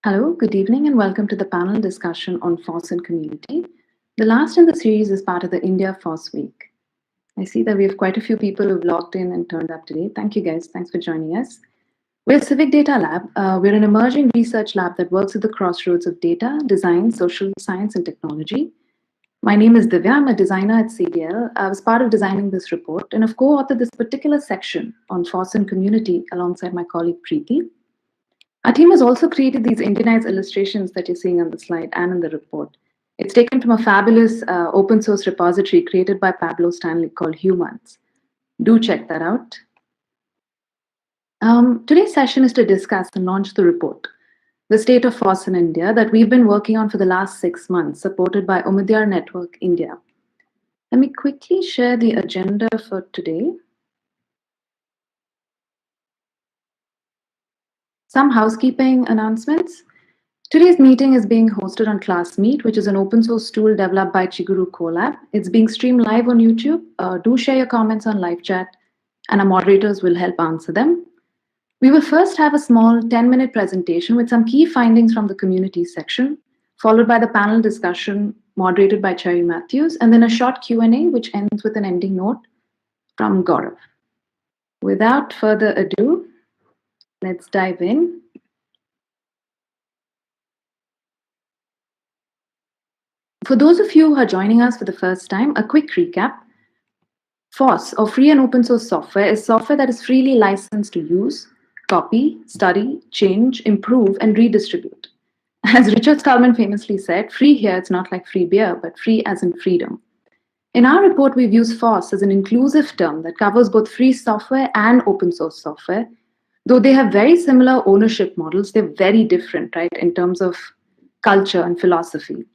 Hello, good evening, and welcome to the panel discussion on FOSS and community. The last in the series is part of the India FOSS week. I see that we have quite a few people who've logged in and turned up today. Thank you guys. Thanks for joining us. We're CivicDataLab. We're an emerging research lab that works at the crossroads of data, design, social science, and technology. My name is Divya. I'm a designer at CDL. I was part of designing this report and have co-authored this particular section on FOSS and community alongside my colleague Preeti. Our team has also created these Indianized illustrations that you're seeing on the slide and in the report. It's taken from a fabulous open source repository created by Pablo Stanley called Humans. Do check that out. Today's session is to discuss and launch the report, The State of FOSS in India, that we've been working on for the last 6 months, supported by Omidyar Network India. Let me quickly share the agenda for today. Some housekeeping announcements. Today's meeting is being hosted on Classmeet, which is an open source tool developed by Chiguru Colab. It's being streamed live on YouTube. Do share your comments on live chat, and our moderators will help answer them. We will first have a small 10-minute presentation with some key findings from the community section, followed by the panel discussion moderated by Chair Mathews, and then a short Q&A, which ends with an ending note from Gaurav. Without further ado, let's dive in. For those of you who are joining us for the first time, a quick recap. FOSS, or Free and Open Source Software, is software that is freely licensed to use, copy, study, change, improve, and redistribute. As Richard Stallman famously said, free here, it's not like free beer, but free as in freedom. In our report, we've used FOSS as an inclusive term that covers both free software and open source software. Though they have very similar ownership models, they're very different, right, in terms of culture and philosophy.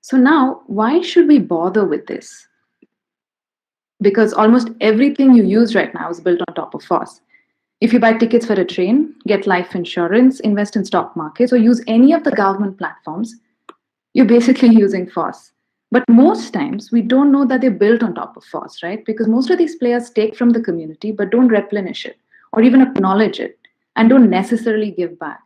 So now, why should we bother with this? Because almost everything you use right now is built on top of FOSS. If you buy tickets for a train, get life insurance, invest in stock markets, or use any of the government platforms, you're basically using FOSS. But most times, we don't know that they're built on top of FOSS, right? Because most of these players take from the community, but don't replenish it, or even acknowledge it, and don't necessarily give back.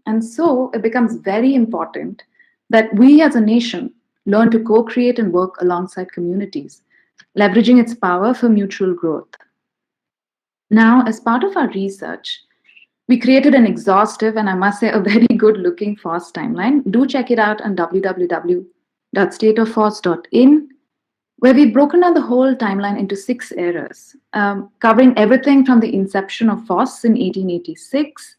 And so it becomes very important that we as a nation learn to co-create and work alongside communities, leveraging its power for mutual growth. Now, as part of our research, we created an exhaustive and I must say a very good-looking FOSS timeline. Do check it out on www.stateoffoss.in, where we've broken down the whole timeline into 6 eras, covering everything from the inception of FOSS in 1886,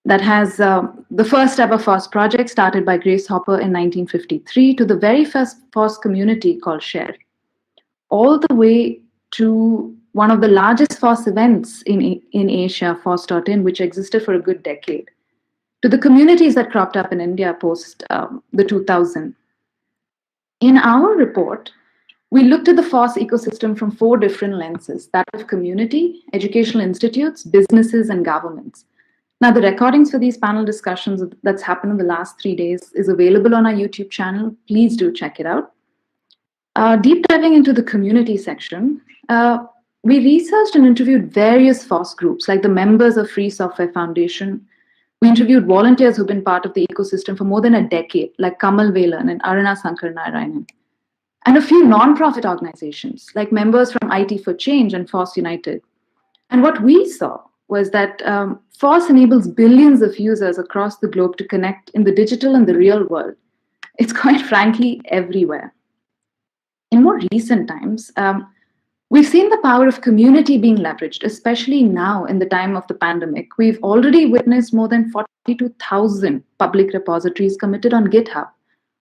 that has the first ever FOSS project started by Grace Hopper in 1953 to the very first FOSS community called Share, all the way to one of the largest FOSS events in Asia, FOSS.in, which existed for a good decade, to the communities that cropped up in India post the 2000. In our report, we looked at the FOSS ecosystem from 4 different lenses, that of community, educational institutes, businesses, and governments. Now, the recordings for these panel discussions that's happened in the last 3 days is available on our YouTube channel. Please do check it out. Deep diving into the community section, we researched and interviewed various FOSS groups, like the members of Free Software Foundation. We interviewed volunteers who've been part of the ecosystem for more than a decade, like Kamal Velan and Aruna Sankar Narayanan. And a few nonprofit organizations, like members from IT for Change and FOSS United. And what we saw was that FOSS enables billions of users across the globe to connect in the digital and the real world. It's quite frankly everywhere. In more recent times, we've seen the power of community being leveraged, especially now in the time of the pandemic. We've already witnessed more than 42,000 public repositories committed on GitHub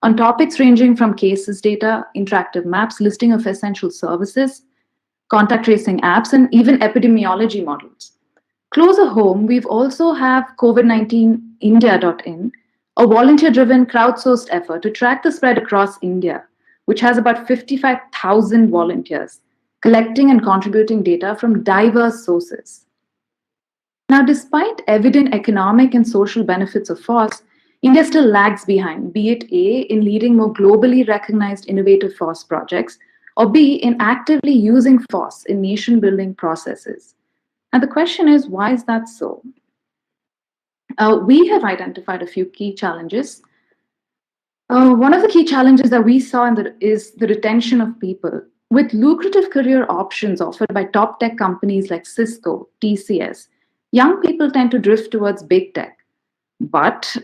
on topics ranging from cases data, interactive maps, listing of essential services, contact tracing apps, and even epidemiology models. Closer home, we've also have COVID-19India.in, a volunteer-driven crowdsourced effort to track the spread across India, which has about 55,000 volunteers collecting and contributing data from diverse sources. Now, despite evident economic and social benefits of FOSS, India still lags behind, be it A, in leading more globally recognized innovative FOSS projects, or B, in actively using FOSS in nation-building processes. And the question is, why is that so? We have identified a few key challenges. One of the key challenges that we saw is the retention of people. With lucrative career options offered by top tech companies like Cisco, TCS, young people tend to drift towards big tech. But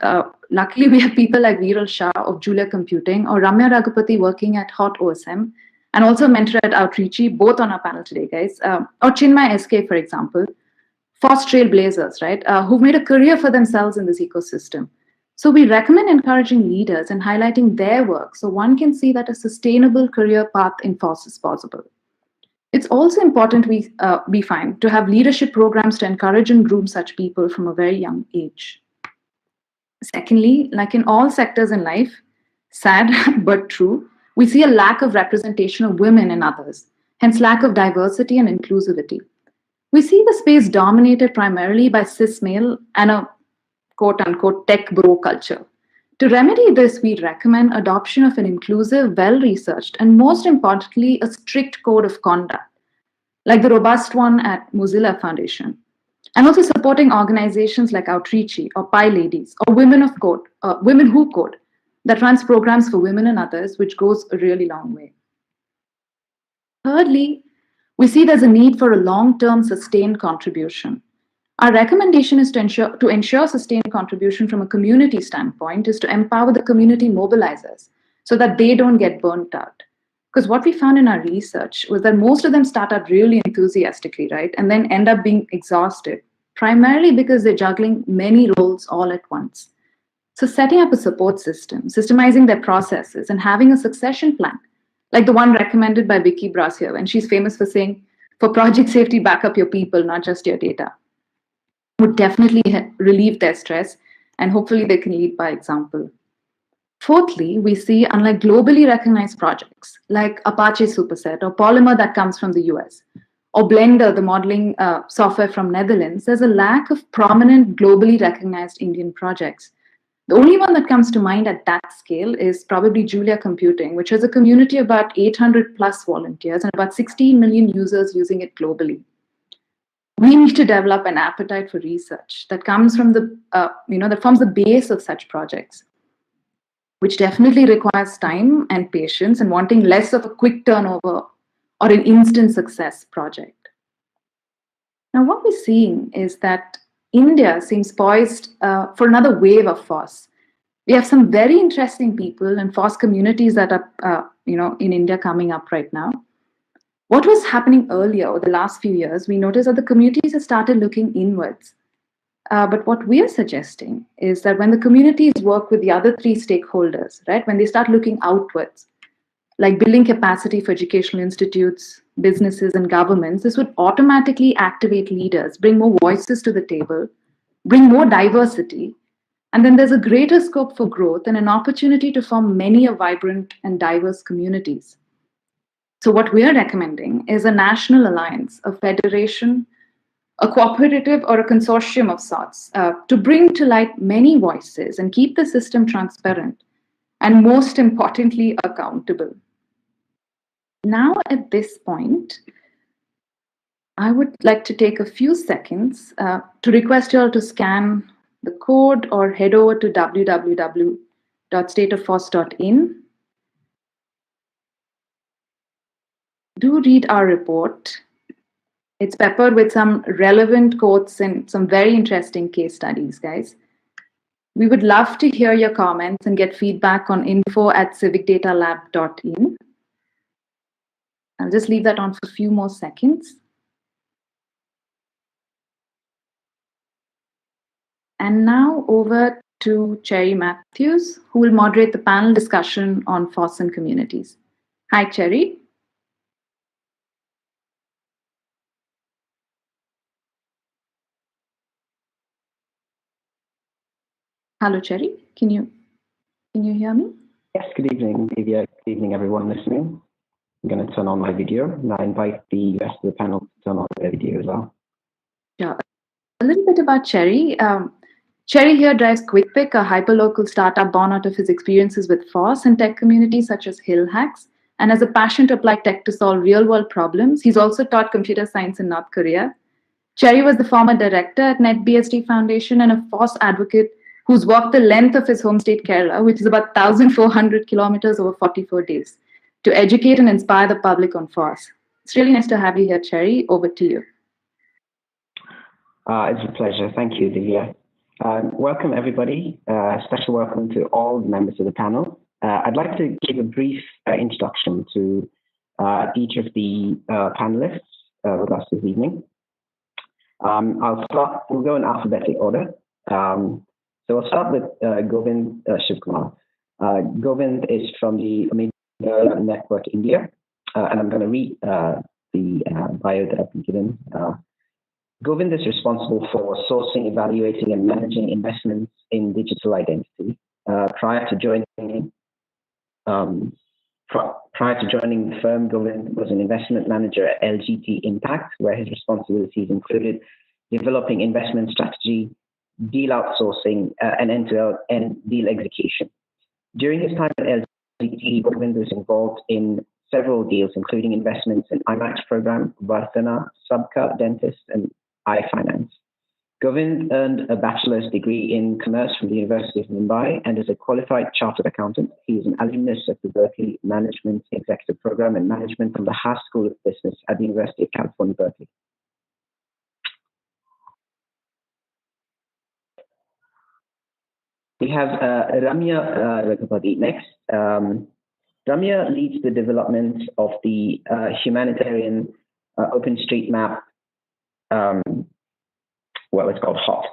luckily, we have people like Viral Shah of Julia Computing or Ramya Raghupathy working at HOTOSM and also a mentor at Outreachy, both on our panel today, guys. Or Chinmay SK, for example, FOSS trailblazers, right, who've made a career for themselves in this ecosystem. So we recommend encouraging leaders and highlighting their work so one can see that a sustainable career path in FOSS is possible. It's also important, we find, to have leadership programs to encourage and groom such people from a very young age. Secondly, like in all sectors in life, sad but true, we see a lack of representation of women and others, hence lack of diversity and inclusivity. We see the space dominated primarily by cis male and a quote-unquote tech bro culture. To remedy this, we recommend adoption of an inclusive, well-researched, and most importantly, a strict code of conduct, like the robust one at Mozilla Foundation, and also supporting organizations like Outreachy or Pi Ladies or Women Who Code that runs programs for women and others, which goes a really long way. Thirdly, we see there's a need for a long-term sustained contribution. Our recommendation is to ensure sustained contribution from a community standpoint is to empower the community mobilizers so that they don't get burnt out. Because what we found in our research was that most of them start out really enthusiastically, right? And then end up being exhausted, primarily because they're juggling many roles all at once. So setting up a support system, systemizing their processes, and having a succession plan, like the one recommended by Vicky Brasier, and she's famous for saying, for project safety, back up your people, not just your data, would definitely relieve their stress, and hopefully they can lead by example. Fourthly, we see, unlike globally recognized projects like Apache Superset or Polymer that comes from the US, or Blender, the modeling software from Netherlands, there's a lack of prominent globally recognized Indian projects. The only one that comes to mind at that scale is probably Julia Computing, which has a community of about 800 plus volunteers and about 16 million users using it globally. We need to develop an appetite for research that comes from that forms the base of such projects, which definitely requires time and patience and wanting less of a quick turnover or an instant success project. Now, what we're seeing is that India seems poised for another wave of FOSS. We have some very interesting people and FOSS communities that are, in India coming up right now. What was happening earlier over the last few years, we noticed that the communities have started looking inwards. But what we are suggesting is that when the communities work with the other three stakeholders, right, when they start looking outwards, like building capacity for educational institutes, businesses, and governments, this would automatically activate leaders, bring more voices to the table, bring more diversity, and then there's a greater scope for growth and an opportunity to form many vibrant and diverse communities. So what we are recommending is a national alliance, a federation, a cooperative or a consortium of sorts to bring to light many voices and keep the system transparent and most importantly, accountable. Now at this point, I would like to take a few seconds to request you all to scan the code or head over to www.stateoffoss.in. Do read our report. It's peppered with some relevant quotes and some very interesting case studies, guys. We would love to hear your comments and get feedback on info@CivicDataLab.in. I'll just leave that on for a few more seconds. And now over to Cherry Mathews, who will moderate the panel discussion on FOSS and communities. Hi, Cherry. Hello, Cherry. Can you hear me? Yes, good evening, Divya. Good evening, everyone listening. I'm going to turn on my video, and I invite the rest of the panel to turn on their video as well. Sure. A little bit about Cherry. Cherry here drives QikPik, a hyperlocal startup born out of his experiences with FOSS and tech communities such as Hill Hacks, and has a passion to apply tech to solve real-world problems. He's also taught computer science in North Korea. Cherry was the former director at NetBSD Foundation and a FOSS advocate who's walked the length of his home state Kerala, which is about 1,400 kilometers over 44 days, to educate and inspire the public on FOSS. It's really nice to have you here, Cherry. Over to you. It's a pleasure. Thank you, Divya. Welcome, everybody. Special welcome to all the members of the panel. I'd like to give a brief introduction to each of the panelists with us this evening. We'll go in alphabetic order. So I'll start with Govind Shivkumar. Govind is from the Omidyar Network India, and I'm going to read the bio that I've been given. Govind is responsible for sourcing, evaluating, and managing investments in digital identity. Prior to joining the firm, Govind was an investment manager at LGT Impact, where his responsibilities included developing investment strategy, deal outsourcing, and end-to-end deal execution. During his time at LGT, Govind was involved in several deals, including investments in iMatch program, Vartana, Subka, Dentist, and iFinance. Govind earned a bachelor's degree in commerce from the University of Mumbai and is a qualified chartered accountant. He is an alumnus of the Berkeley Management Executive Program and Management from the Haas School of Business at the University of California, Berkeley. We have Ramya Raghupathy next. Ramya leads the development of the humanitarian OpenStreetMap, it's called HOT,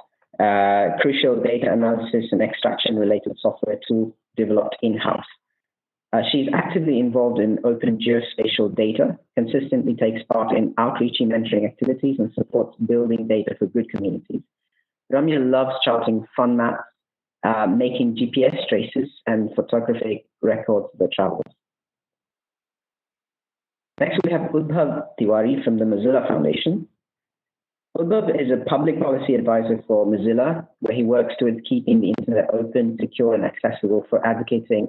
crucial data analysis and extraction related software tool developed in-house. She's actively involved in open geospatial data, consistently takes part in outreach and mentoring activities, and supports building data for good communities. Ramya loves charting fun maps, making GPS traces, and photographic records of the travelers. Next, we have Udbhav Tiwari from the Mozilla Foundation. Udbhav is a public policy advisor for Mozilla, where he works towards keeping the internet open, secure, and accessible for advocating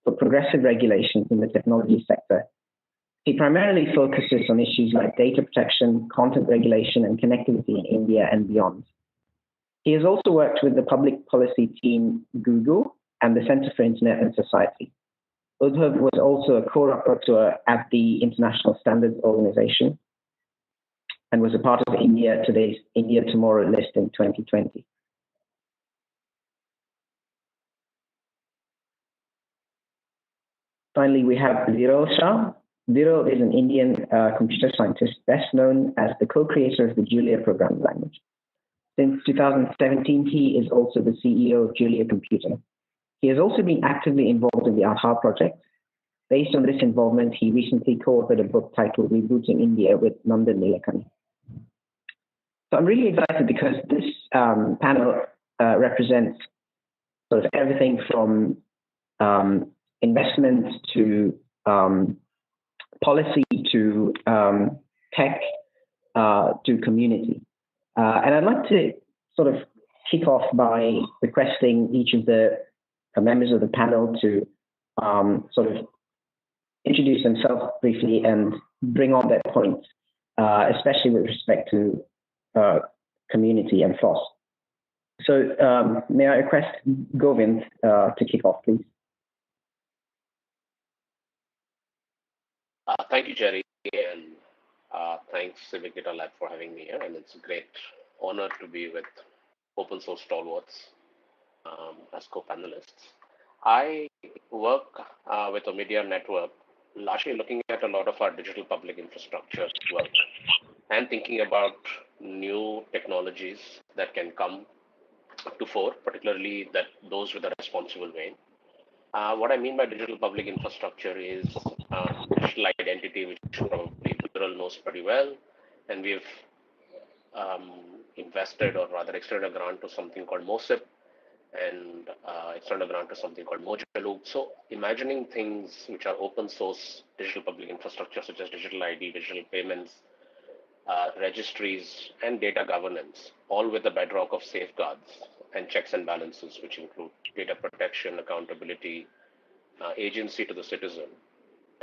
for progressive regulations in the technology sector. He primarily focuses on issues like data protection, content regulation, and connectivity in India and beyond. He has also worked with the public policy team Google and the Center for Internet and Society. Udbhav was also a co-rapporteur at the International Standards Organization and was a part of India Today's India Tomorrow list in 2020. Finally, we have Viral Shah. Viral is an Indian computer scientist, best known as the co-creator of the Julia programming language. Since 2017, he is also the CEO of Julia Computer. He has also been actively involved in the Aadhaar project. Based on this involvement, he recently co-authored a book titled Rebooting India with Nandan Nilekani. So I'm really excited because this panel represents sort of everything from investment to policy to tech to community. And I'd like to sort of kick off by requesting each of the members of the panel to sort of introduce themselves briefly and bring on their points, especially with respect to community and FOSS. So may I request Govind to kick off, please? Thank you, Jerry, and thanks CivicDataLab for having me here. And it's a great honor to be with open source stalwarts as co-panelists. I work with Omidyar Network, largely looking at a lot of our digital public infrastructure work and thinking about new technologies that can come to fore, particularly those with a responsible vein. What I mean by digital public infrastructure is digital identity, which probably Viral knows pretty well, and we've invested, or rather extended a grant to something called MOSIP, and extended a grant to something called Mozilla. So imagining things which are open source digital public infrastructure, such as digital ID, digital payments, registries, and data governance, all with the bedrock of safeguards and checks and balances, which include data protection, accountability, agency to the citizen,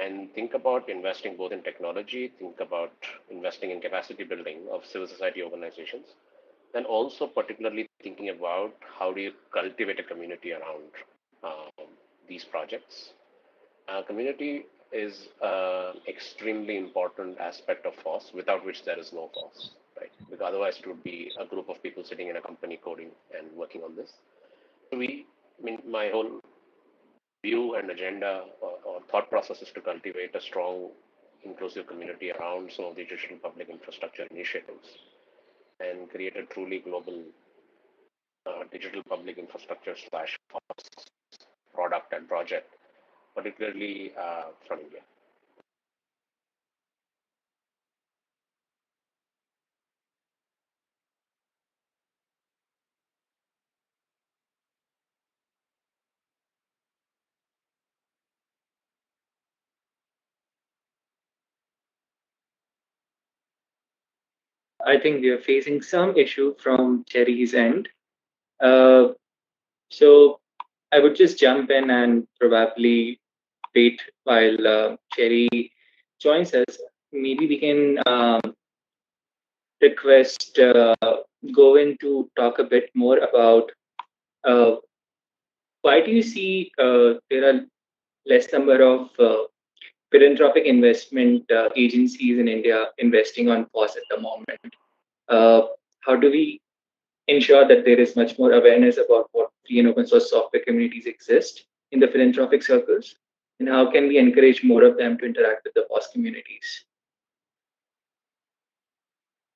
and think about investing both in technology, think about investing in capacity building of civil society organizations, and also particularly thinking about how do you cultivate a community around these projects. Community is an extremely important aspect of FOSS, without which there is no FOSS, right? Because otherwise it would be a group of people sitting in a company coding and working on this. So my whole view and agenda or thought process is to cultivate a strong, inclusive community around some of the digital public infrastructure initiatives and create a truly global digital public infrastructure slash FOSS product and project, particularly from India. I think we are facing some issue from Cherry's end. Uh, so I would just jump in and probably wait while Cherry joins us. Maybe we can request Govind to talk a bit more about uh, why do you see there are less number of philanthropic investment agencies in India investing on FOSS at the moment? How do we ensure that there is much more awareness about what free and open source software communities exist in the philanthropic circles? And how can we encourage more of them to interact with the FOSS communities?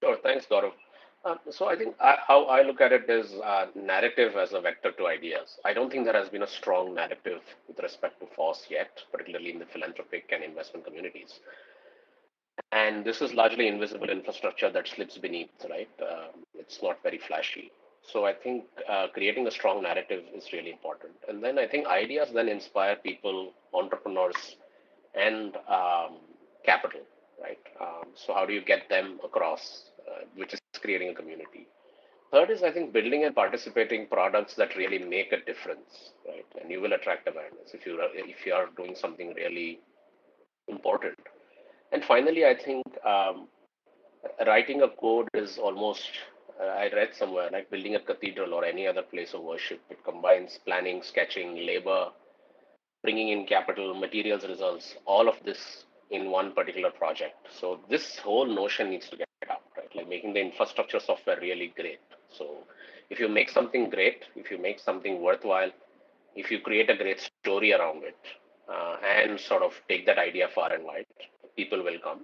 Sure, thanks, Gaurav. So I think how I look at it is narrative as a vector to ideas. I don't think there has been a strong narrative with respect to FOSS yet, particularly in the philanthropic and investment communities. And this is largely invisible infrastructure that slips beneath, right? It's not very flashy. So I think creating a strong narrative is really important. And then I think ideas then inspire people, entrepreneurs, and capital, right? So how do you get them across, which is creating a community? Third is, I think, building and participating products that really make a difference, right? And you will attract awareness if you are doing something really important. And finally, I think writing a code is almost, I read somewhere, like building a cathedral or any other place of worship. It combines planning, sketching, labor, bringing in capital, materials, results, all of this in one particular project. So this whole notion needs to get out, right? Like making the infrastructure software really great. So if you make something great, if you make something worthwhile, if you create a great story around it, and sort of take that idea far and wide, people will come,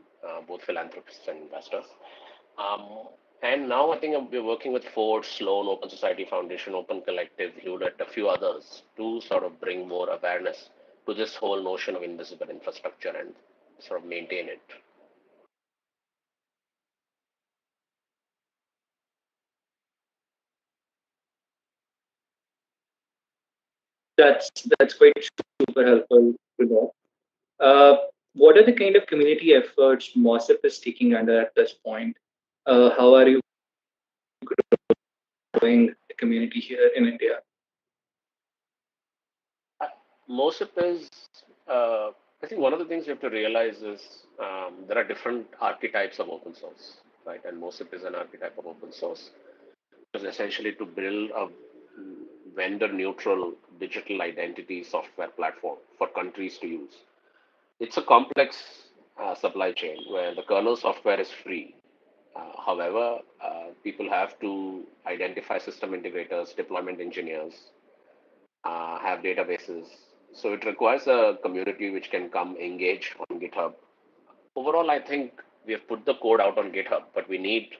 both philanthropists and investors. Um, and now I think we're working with Ford, Sloan, Open Society Foundation, Open Collective, Hewlett, a few others to sort of bring more awareness to this whole notion of invisible infrastructure and sort of maintain it. That's quite super helpful to know. What are the kind of community efforts MOSIP is taking under at this point? How are you growing the community here in India? MOSIP is, I think one of the things you have to realize is there are different archetypes of open source, right? And MOSIP is an archetype of open source. It is essentially to build a vendor neutral digital identity software platform for countries to use. It's a complex supply chain where the kernel software is free. However, people have to identify system integrators, deployment engineers, have databases. So it requires a community which can come engage on GitHub. Overall, I think we have put the code out on GitHub, but we need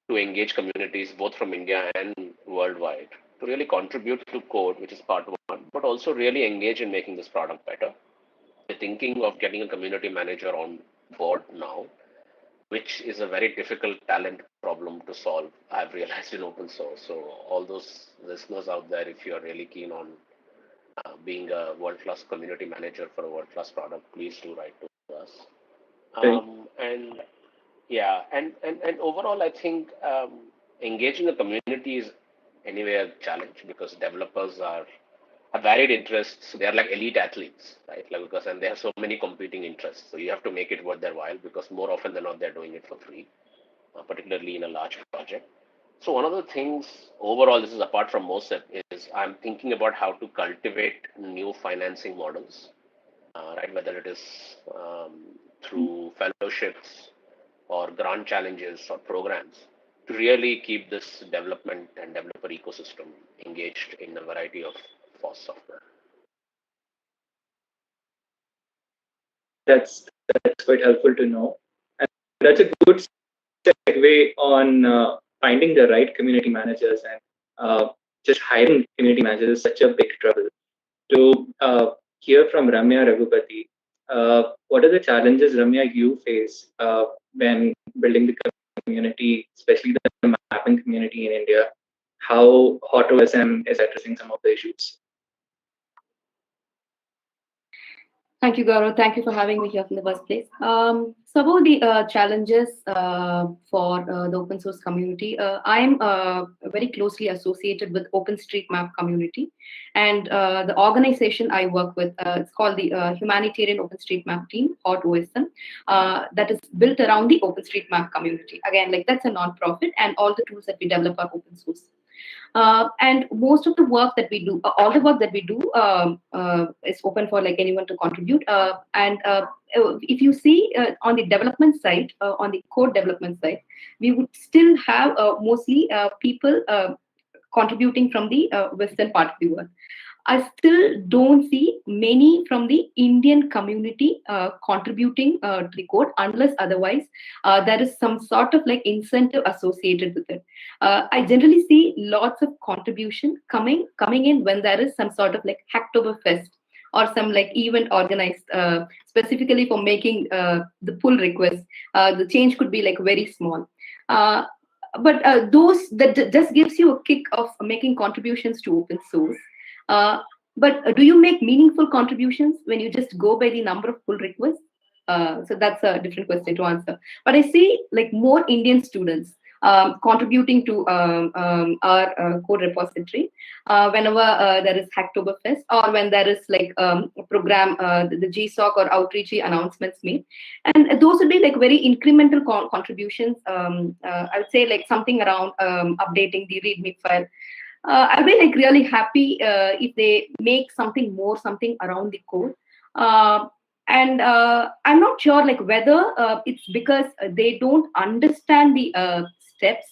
to engage communities both from India and worldwide to really contribute to code, which is part one, but also really engage in making this product better. We're thinking of getting a community manager on board now, which is a very difficult talent problem to solve. I've realized in open source. So all those listeners out there, if you're really keen on being a world-class community manager for a world-class product, please do write to us. Right. And yeah, and overall, I think engaging the community is anyway a challenge because developers are have varied interests. They are like elite athletes, right? Like, because and they have so many competing interests. So you have to make it worth their while, because more often than not they're doing it for free, particularly in a large project. So one of the things overall, this is apart from MOSEP, is I'm thinking about how to cultivate new financing models, right? Whether it is through fellowships or grant challenges or programs, to really keep this development and developer ecosystem engaged in a variety of FOSS software. That's quite helpful to know. And that's a good segue on finding the right community managers, and just hiring community managers is such a big trouble. To hear from Ramya, Raghupathy, what are the challenges, Ramya, you face when building the community, especially the mapping community in India? How HOTOSM is addressing some of the issues? Thank you, Gaurav. Thank you for having me here in the first place. So about the challenges for the open source community, I am very closely associated with OpenStreetMap community, and the organization I work with, it's called the Humanitarian OpenStreetMap Team, HOTOSM, that is built around the OpenStreetMap community. Again, like that's a non-profit, and all the tools that we develop are open source. And most of the work that we do, all the work that we do is open for like anyone to contribute. And if you see on the development side, on the code development side, we would still have mostly people contributing from the Western part of the world. I still don't see many from the Indian community contributing to the code, unless otherwise there is some sort of like incentive associated with it. I generally see lots of contribution coming in when there is some sort of like Hacktoberfest or some like event organized specifically for making the pull request. The change could be like very small. But those that just gives you a kick of making contributions to open source. But do you make meaningful contributions when you just go by the number of pull requests? So that's a different question to answer. But I see like more Indian students contributing to our code repository whenever there is Hacktoberfest, or when there is like a program, the GSOC or outreach announcements made. And those would be like very incremental contributions. I would say like something around updating the README file. I'll be like really happy if they make something around the code. And I'm not sure like whether it's because they don't understand the steps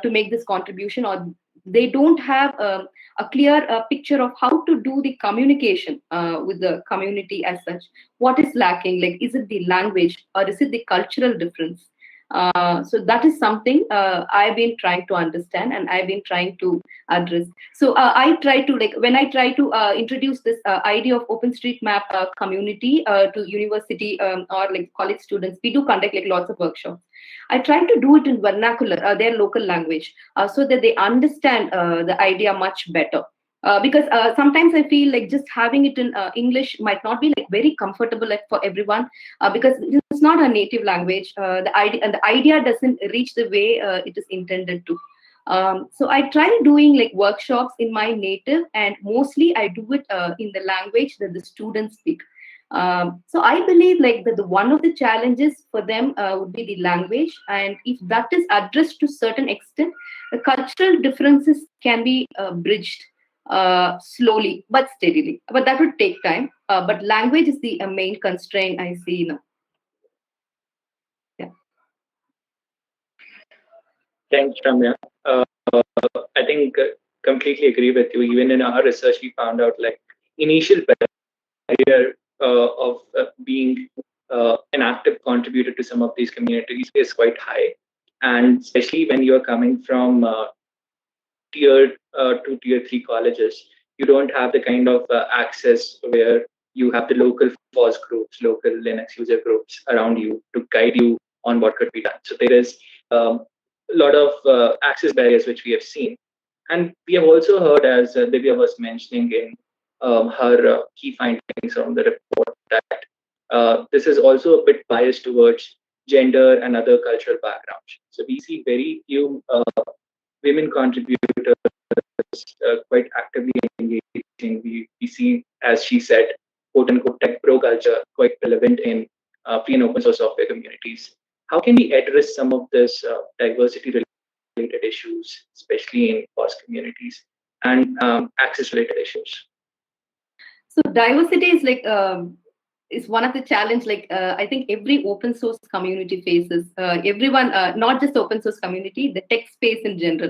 to make this contribution, or they don't have a clear picture of how to do the communication with the community as such. What is lacking? Like, is it the language, or is it the cultural difference? So that is something I've been trying to understand, and I've been trying to address. So I try to like, when I try to introduce this idea of OpenStreetMap community to university or like college students, we do conduct like lots of workshops. I try to do it in vernacular, their local language, so that they understand the idea much better. Because sometimes I feel like just having it in English might not be like very comfortable like, for everyone, because it's not a native language. The idea doesn't reach the way it is intended to. So I try doing like workshops in my native, and mostly I do it in the language that the students speak. So I believe like that the one of the challenges for them would be the language, and if that is addressed to certain extent, the cultural differences can be bridged slowly but steadily. But that would take time. But language is the main constraint I see now. Yeah. Thanks, Ramya. I think completely agree with you. Even in our research, we found out like initial barrier of being an active contributor to some of these communities is quite high, and especially when you are coming from tier 2, tier 3 colleges, you don't have the kind of access where you have the local FOSS groups, local Linux user groups around you to guide you on what could be done. So there is a lot of access barriers which we have seen. And we have also heard, as Divya was mentioning in her key findings from the report, that this is also a bit biased towards gender and other cultural backgrounds. So we see very few women contributors quite actively engaging we see, as she said, quote unquote tech pro culture quite relevant in free and open source software communities. How can we address some of this diversity related issues, especially in FOSS communities, and access related issues? So diversity is like is one of the challenge. Like I think every open source community faces. Everyone, not just the open source community, the tech space in general.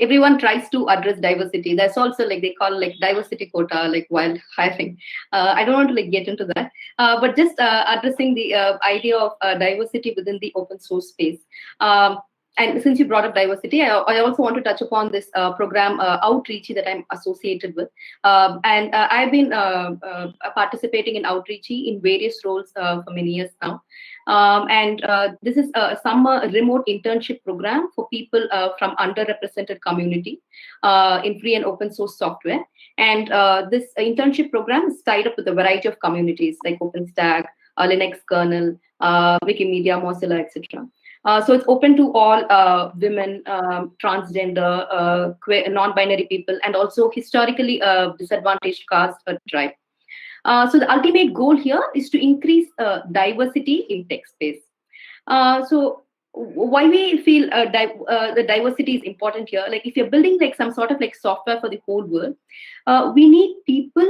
Everyone tries to address diversity. That's also like they call like diversity quota, like while hiring. I don't want to like get into that, but just addressing the idea of diversity within the open source space. And since you brought up diversity, I also want to touch upon this program Outreachy that I'm associated with. And I've been participating in Outreachy in various roles for many years now. And this is a summer remote internship program for people from underrepresented community in free and open source software. And this internship program is tied up with a variety of communities like OpenStack, Linux kernel, Wikimedia, Mozilla, etc. So it's open to all women, transgender, queer, non-binary people, and also historically disadvantaged caste or tribe. So the ultimate goal here is to increase diversity in tech space. So why we feel the diversity is important here? Like if you're building like some sort of like software for the whole world, we need people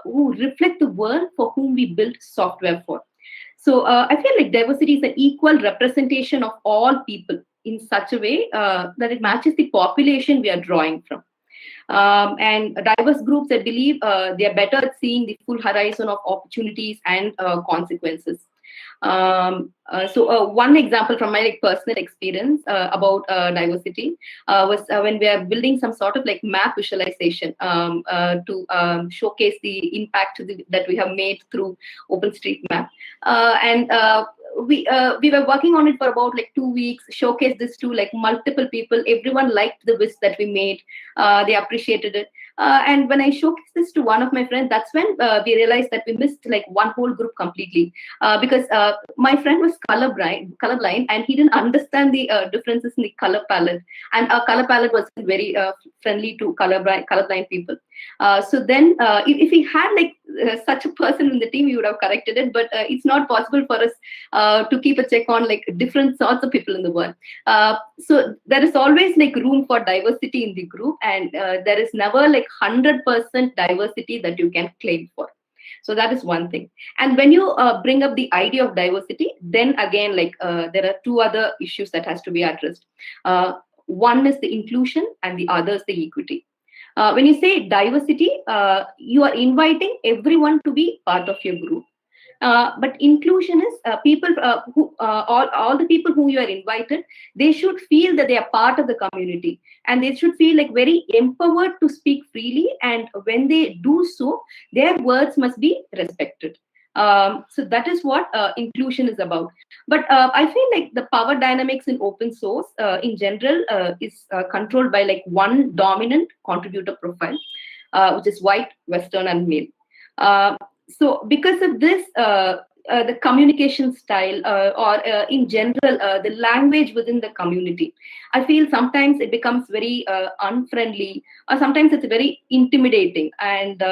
who reflect the world for whom we build software for. So I feel like diversity is an equal representation of all people in such a way that it matches the population we are drawing from. And diverse groups, I believe, they are better at seeing the full horizon of opportunities and consequences. So one example from my like personal experience about diversity was when we are building some sort of like map visualization to showcase the impact that we have made through OpenStreetMap. And we were working on it for about like 2 weeks, showcased this to like multiple people. Everyone liked the vis that we made. They appreciated it. And when I showcased this to one of my friends, that's when we realized that we missed like one whole group completely because my friend was colorblind, and he didn't understand the differences in the color palette, and our color palette was very friendly to colorblind people. So then if we had like such a person in the team, we would have corrected it, but it's not possible for us to keep a check on like different sorts of people in the world. So there is always like room for diversity in the group, and there is never like 100% diversity that you can claim for. So that is one thing. And when you bring up the idea of diversity, then again, like there are two other issues that has to be addressed. One is the inclusion, and the other is the equity. When you say diversity, you are inviting everyone to be part of your group. But inclusion is people who all the people who you are invited, they should feel that they are part of the community, and they should feel like very empowered to speak freely. And when they do so, their words must be respected. So that is what inclusion is about. But I feel like the power dynamics in open source in general is controlled by like one dominant contributor profile, which is white, Western, and male. So because of this, the communication style or in general, the language within the community, I feel sometimes it becomes very unfriendly, or sometimes it's very intimidating. And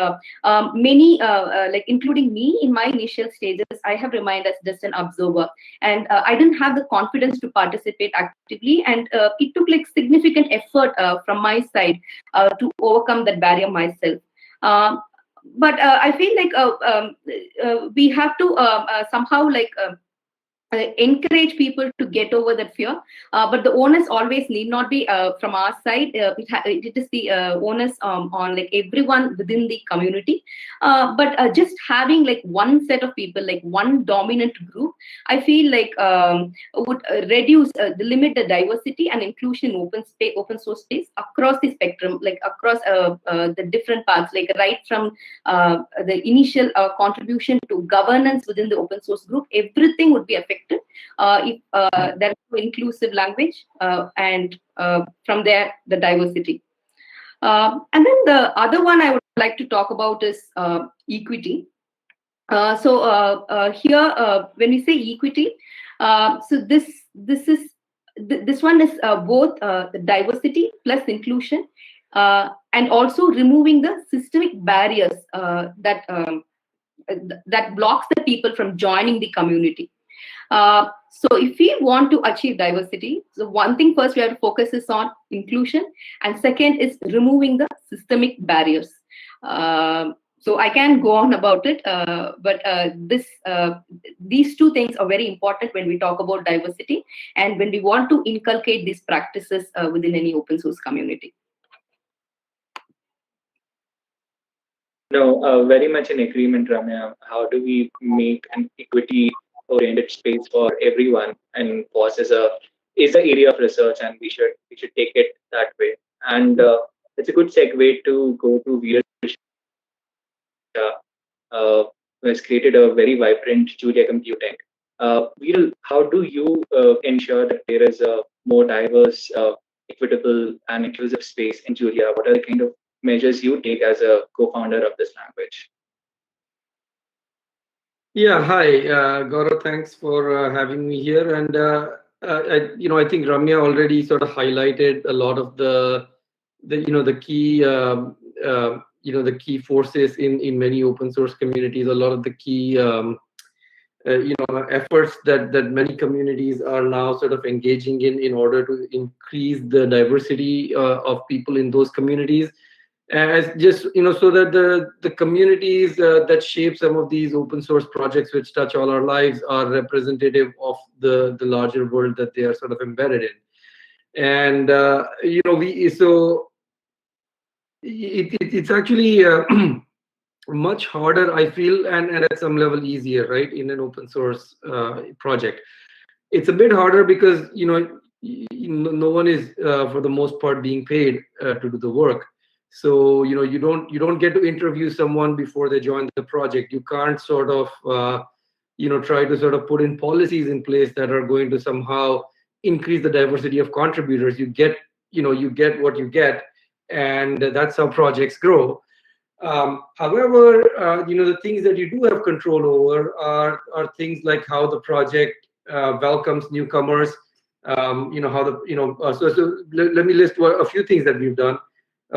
many, like including me in my initial stages, I have remained as just an observer. And I didn't have the confidence to participate actively. And it took like significant effort from my side to overcome that barrier myself. But I feel like we have to somehow like encourage people to get over that fear. But the onus always need not be from our side. It is the onus on like everyone within the community. But just having like one set of people, like one dominant group, I feel like would reduce the limit the diversity and inclusion in open source space across the spectrum, like across the different parts, like right from the initial contribution to governance within the open source group. Everything would be affected if there is no inclusive language, and from there the diversity. And then the other one I would like to talk about is equity. So here, when we say equity, so this one is both the diversity plus inclusion. and also removing the systemic barriers that blocks the people from joining the community. So if we want to achieve diversity, so one thing first we have to focus is on inclusion, and second is removing the systemic barriers. So I can go on about it, but these two things are very important when we talk about diversity and when we want to inculcate these practices within any open source community. No, very much in agreement, Ramya. How do we make an equity-oriented space for everyone? And FOSS is an area of research, and we should take it that way. And it's a good segue to go to Veer Shah, who has created a very vibrant Julia computing. Veer, how do you ensure that there is a more diverse, equitable, and inclusive space in Julia? What are the kind of measures you take as a co-founder of this language? Yeah, hi, Gaurav. Thanks for having me here. And I think Ramya already sort of highlighted a lot of the key the key forces in many open source communities. A lot of the key efforts that many communities are now sort of engaging in order to increase the diversity of people in those communities. As just so that the communities that shape some of these open source projects which touch all our lives are representative of the larger world that they are sort of embedded in. And it's actually much harder, I feel, and at some level easier, right, in an open source project. It's a bit harder because no one is for the most part being paid to do the work. So you don't get to interview someone before they join the project. You can't sort of try to sort of put in policies in place that are going to somehow increase the diversity of contributors. You get what you get, and that's how projects grow. However, the things that you do have control over are things like how the project welcomes newcomers. How so let me list a few things that we've done.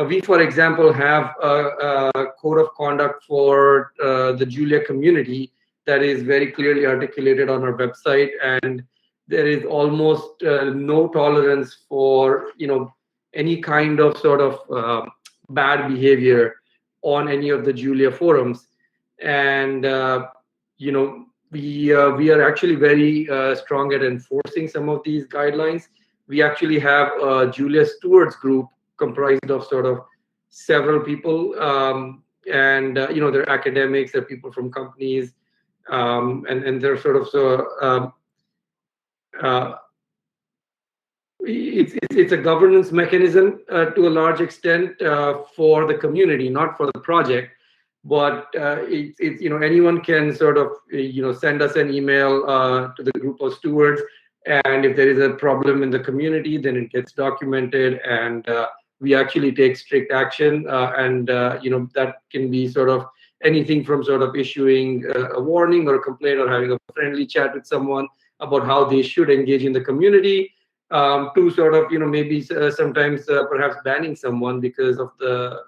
We, for example, have a code of conduct for the Julia community that is very clearly articulated on our website, and there is almost no tolerance for any kind of sort of bad behavior on any of the Julia forums. And we are actually very strong at enforcing some of these guidelines. We actually have a Julia stewards group comprised of sort of several people, and they're academics, they're people from companies, and they're sort of it's a governance mechanism to a large extent for the community, not for the project. But it's anyone can sort of send us an email to the group of stewards, and if there is a problem in the community, then it gets documented, and we actually take strict action, and that can be sort of anything from sort of issuing a warning or a complaint or having a friendly chat with someone about how they should engage in the community, to sort of maybe sometimes perhaps banning someone because of the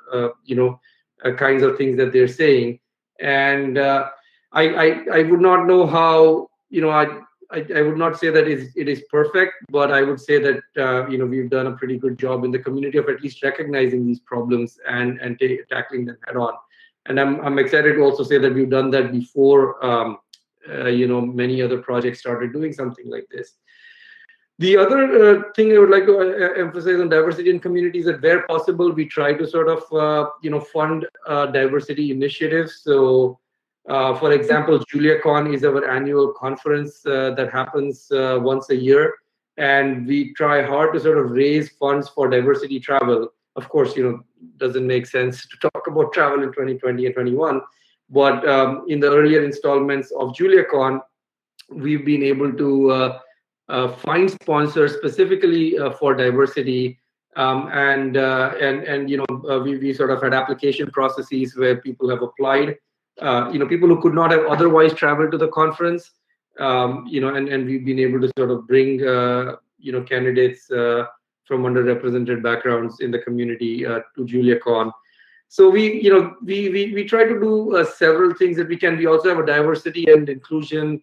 kinds of things that they're saying. And I would not know how I would not say that it is perfect, but I would say that we've done a pretty good job in the community of at least recognizing these problems and tackling them head on. And I'm excited to also say that we've done that before many other projects started doing something like this. The other thing I would like to emphasize on diversity in communities, that where possible, we try to sort of fund diversity initiatives. So for example, JuliaCon is our annual conference that happens once a year, and we try hard to sort of raise funds for diversity travel. Of course, doesn't make sense to talk about travel in 2020 and 21, but in the earlier installments of JuliaCon, we've been able to find sponsors specifically for diversity, we sort of had application processes where people have applied. People who could not have otherwise traveled to the conference, and we've been able to sort of bring, candidates from underrepresented backgrounds in the community to JuliaCon. So we try to do several things that we can. We also have a diversity and inclusion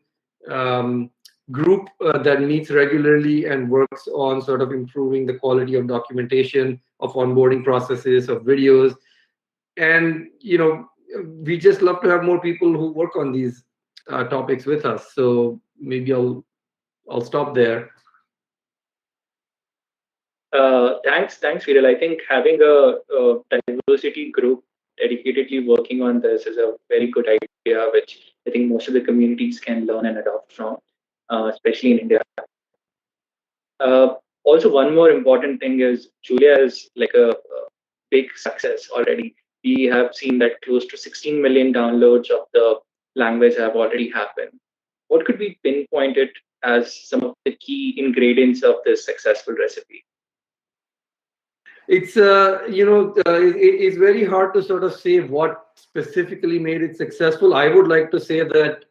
group that meets regularly and works on sort of improving the quality of documentation, of onboarding processes, of videos. And we just love to have more people who work on these topics with us. So maybe I'll stop there. Thanks, Viral. I think having a diversity group dedicatedly working on this is a very good idea, which I think most of the communities can learn and adopt from, especially in India. Also, one more important thing is Julia is like a big success already. We have seen that close to 16 million downloads of the language have already happened. What could be pinpointed as some of the key ingredients of this successful recipe? It's it's very hard to sort of say what specifically made it successful. I would like to say that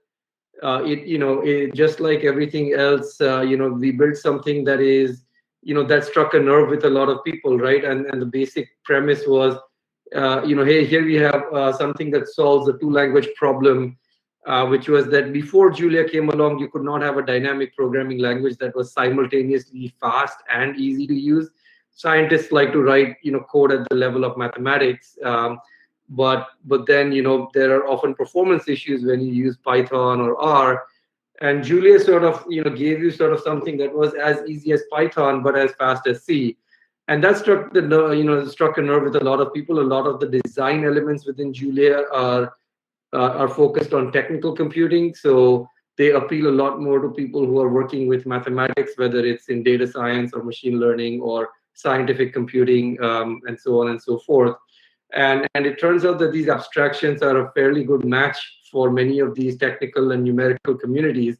it just like everything else, we built something that is that struck a nerve with a lot of people, right? And the basic premise was hey, here we have something that solves a two-language problem, which was that before Julia came along, you could not have a dynamic programming language that was simultaneously fast and easy to use. Scientists like to write code at the level of mathematics, but then there are often performance issues when you use Python or R. And Julia sort of gave you sort of something that was as easy as Python but as fast as C. And that struck a nerve with a lot of people. A lot of the design elements within Julia are focused on technical computing, so they appeal a lot more to people who are working with mathematics, whether it's in data science or machine learning or scientific computing, and so on and so forth. And it turns out that these abstractions are a fairly good match for many of these technical and numerical communities.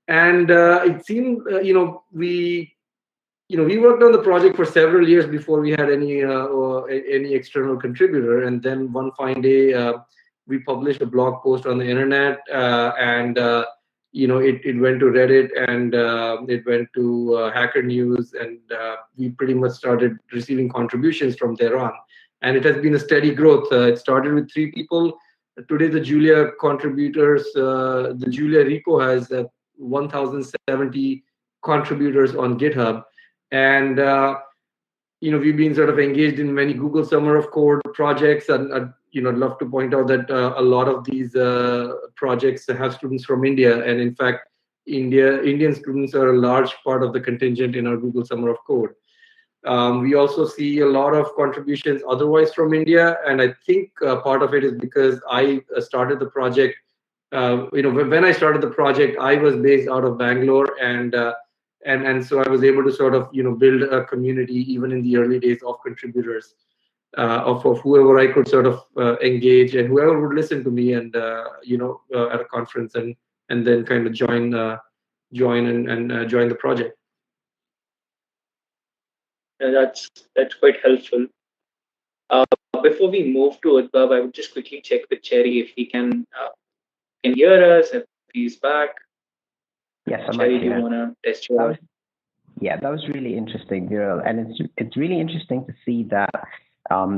And it seemed, we worked on the project for several years before we had any external contributor. And then one fine day, we published a blog post on the internet, and it went to Reddit, and it went to Hacker News, and we pretty much started receiving contributions from there on. And it has been a steady growth. It started with 3 people. Today, the Julia contributors, the Julia repo has 1,070 contributors on GitHub. And we've been sort of engaged in many Google Summer of Code projects, and I'd love to point out that a lot of these projects have students from India, and in fact, Indian students are a large part of the contingent in our Google Summer of Code. We also see a lot of contributions otherwise from India, and I think part of it is because I started the project. When I started the project, I was based out of Bangalore, and so I was able to sort of build a community even in the early days of contributors, of whoever I could sort of engage, and whoever would listen to me, and at a conference, and then kind of join the project. That's quite helpful. Before we move to Udbhav, I would just quickly check with Cherry if he can hear us, if he's back. Yes, I'm Cherry, right do you here. want to test you out? Yeah, that was really interesting, Viral. And it's really interesting to see that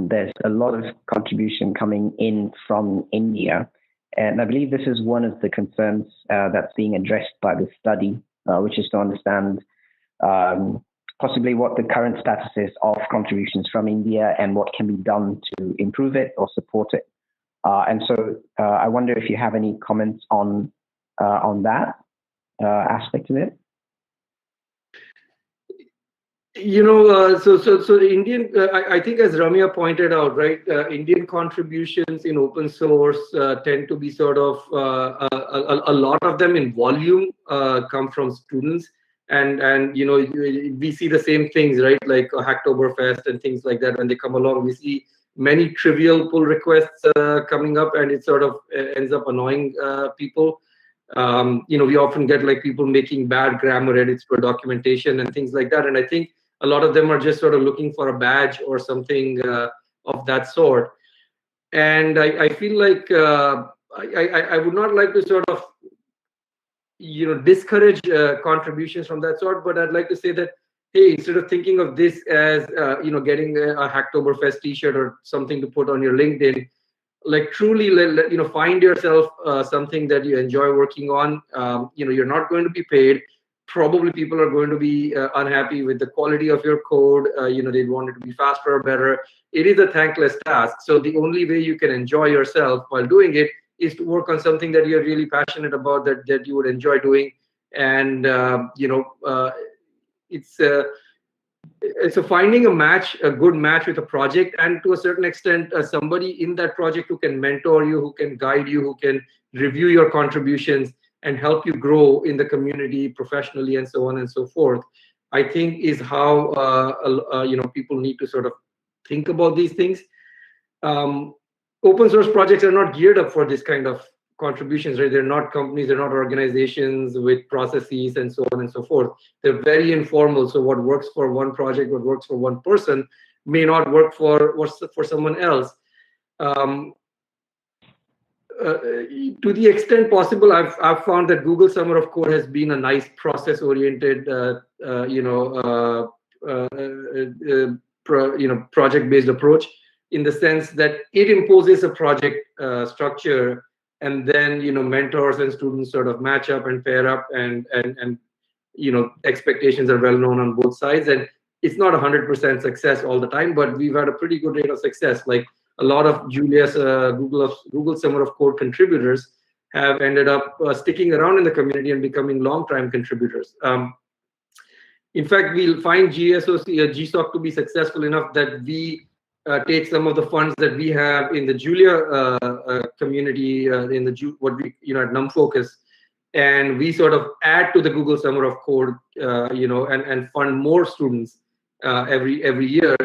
there's a lot of contribution coming in from India. And I believe this is one of the concerns that's being addressed by the study, which is to understand possibly what the current status is of contributions from India and what can be done to improve it or support it. And so I wonder if you have any comments on that aspect of it. So Indian, I think, as Ramya pointed out, right, Indian contributions in open source tend to be sort of a lot of them in volume come from students, and we see the same things, right, like Hacktoberfest and things like that. When they come along, we see many trivial pull requests coming up, and it sort of ends up annoying people. We often get like people making bad grammar edits for documentation and things like that, and I think a lot of them are just sort of looking for a badge or something of that sort. And I feel like I would not like to sort of discourage contributions from that sort, but I'd like to say that hey, instead of thinking of this as getting a Hacktoberfest T-shirt or something to put on your LinkedIn, like truly find yourself something that you enjoy working on. You're not going to be paid. Probably people are going to be unhappy with the quality of your code. They want it to be faster or better. It is a thankless task. So the only way you can enjoy yourself while doing it is to work on something that you're really passionate about, that you would enjoy doing. And it's so finding a good match with a project, and to a certain extent somebody in that project who can mentor you, who can guide you, who can review your contributions and help you grow in the community professionally, and so on and so forth, I think is how people need to sort of think about these things. Open source projects are not geared up for this kind of contributions, right? They're not companies, they're not organizations with processes and so on and so forth. They're very informal. So what works for one project, what works for one person, may not work for someone else. To the extent possible, I've found that Google Summer of Code has been a nice process-oriented, project-based approach, in the sense that it imposes a project structure, and then mentors and students sort of match up and pair up, and expectations are well known on both sides. And it's not 100% success all the time, but we've had a pretty good rate of success. Like a lot of Julia's Google Summer of Code contributors have ended up sticking around in the community and becoming long-time contributors. In fact, we'll find GSOC to be successful enough that we take some of the funds that we have in the Julia community, in the what we at NumFocus, and we sort of add to the Google Summer of Code, and fund more students every year,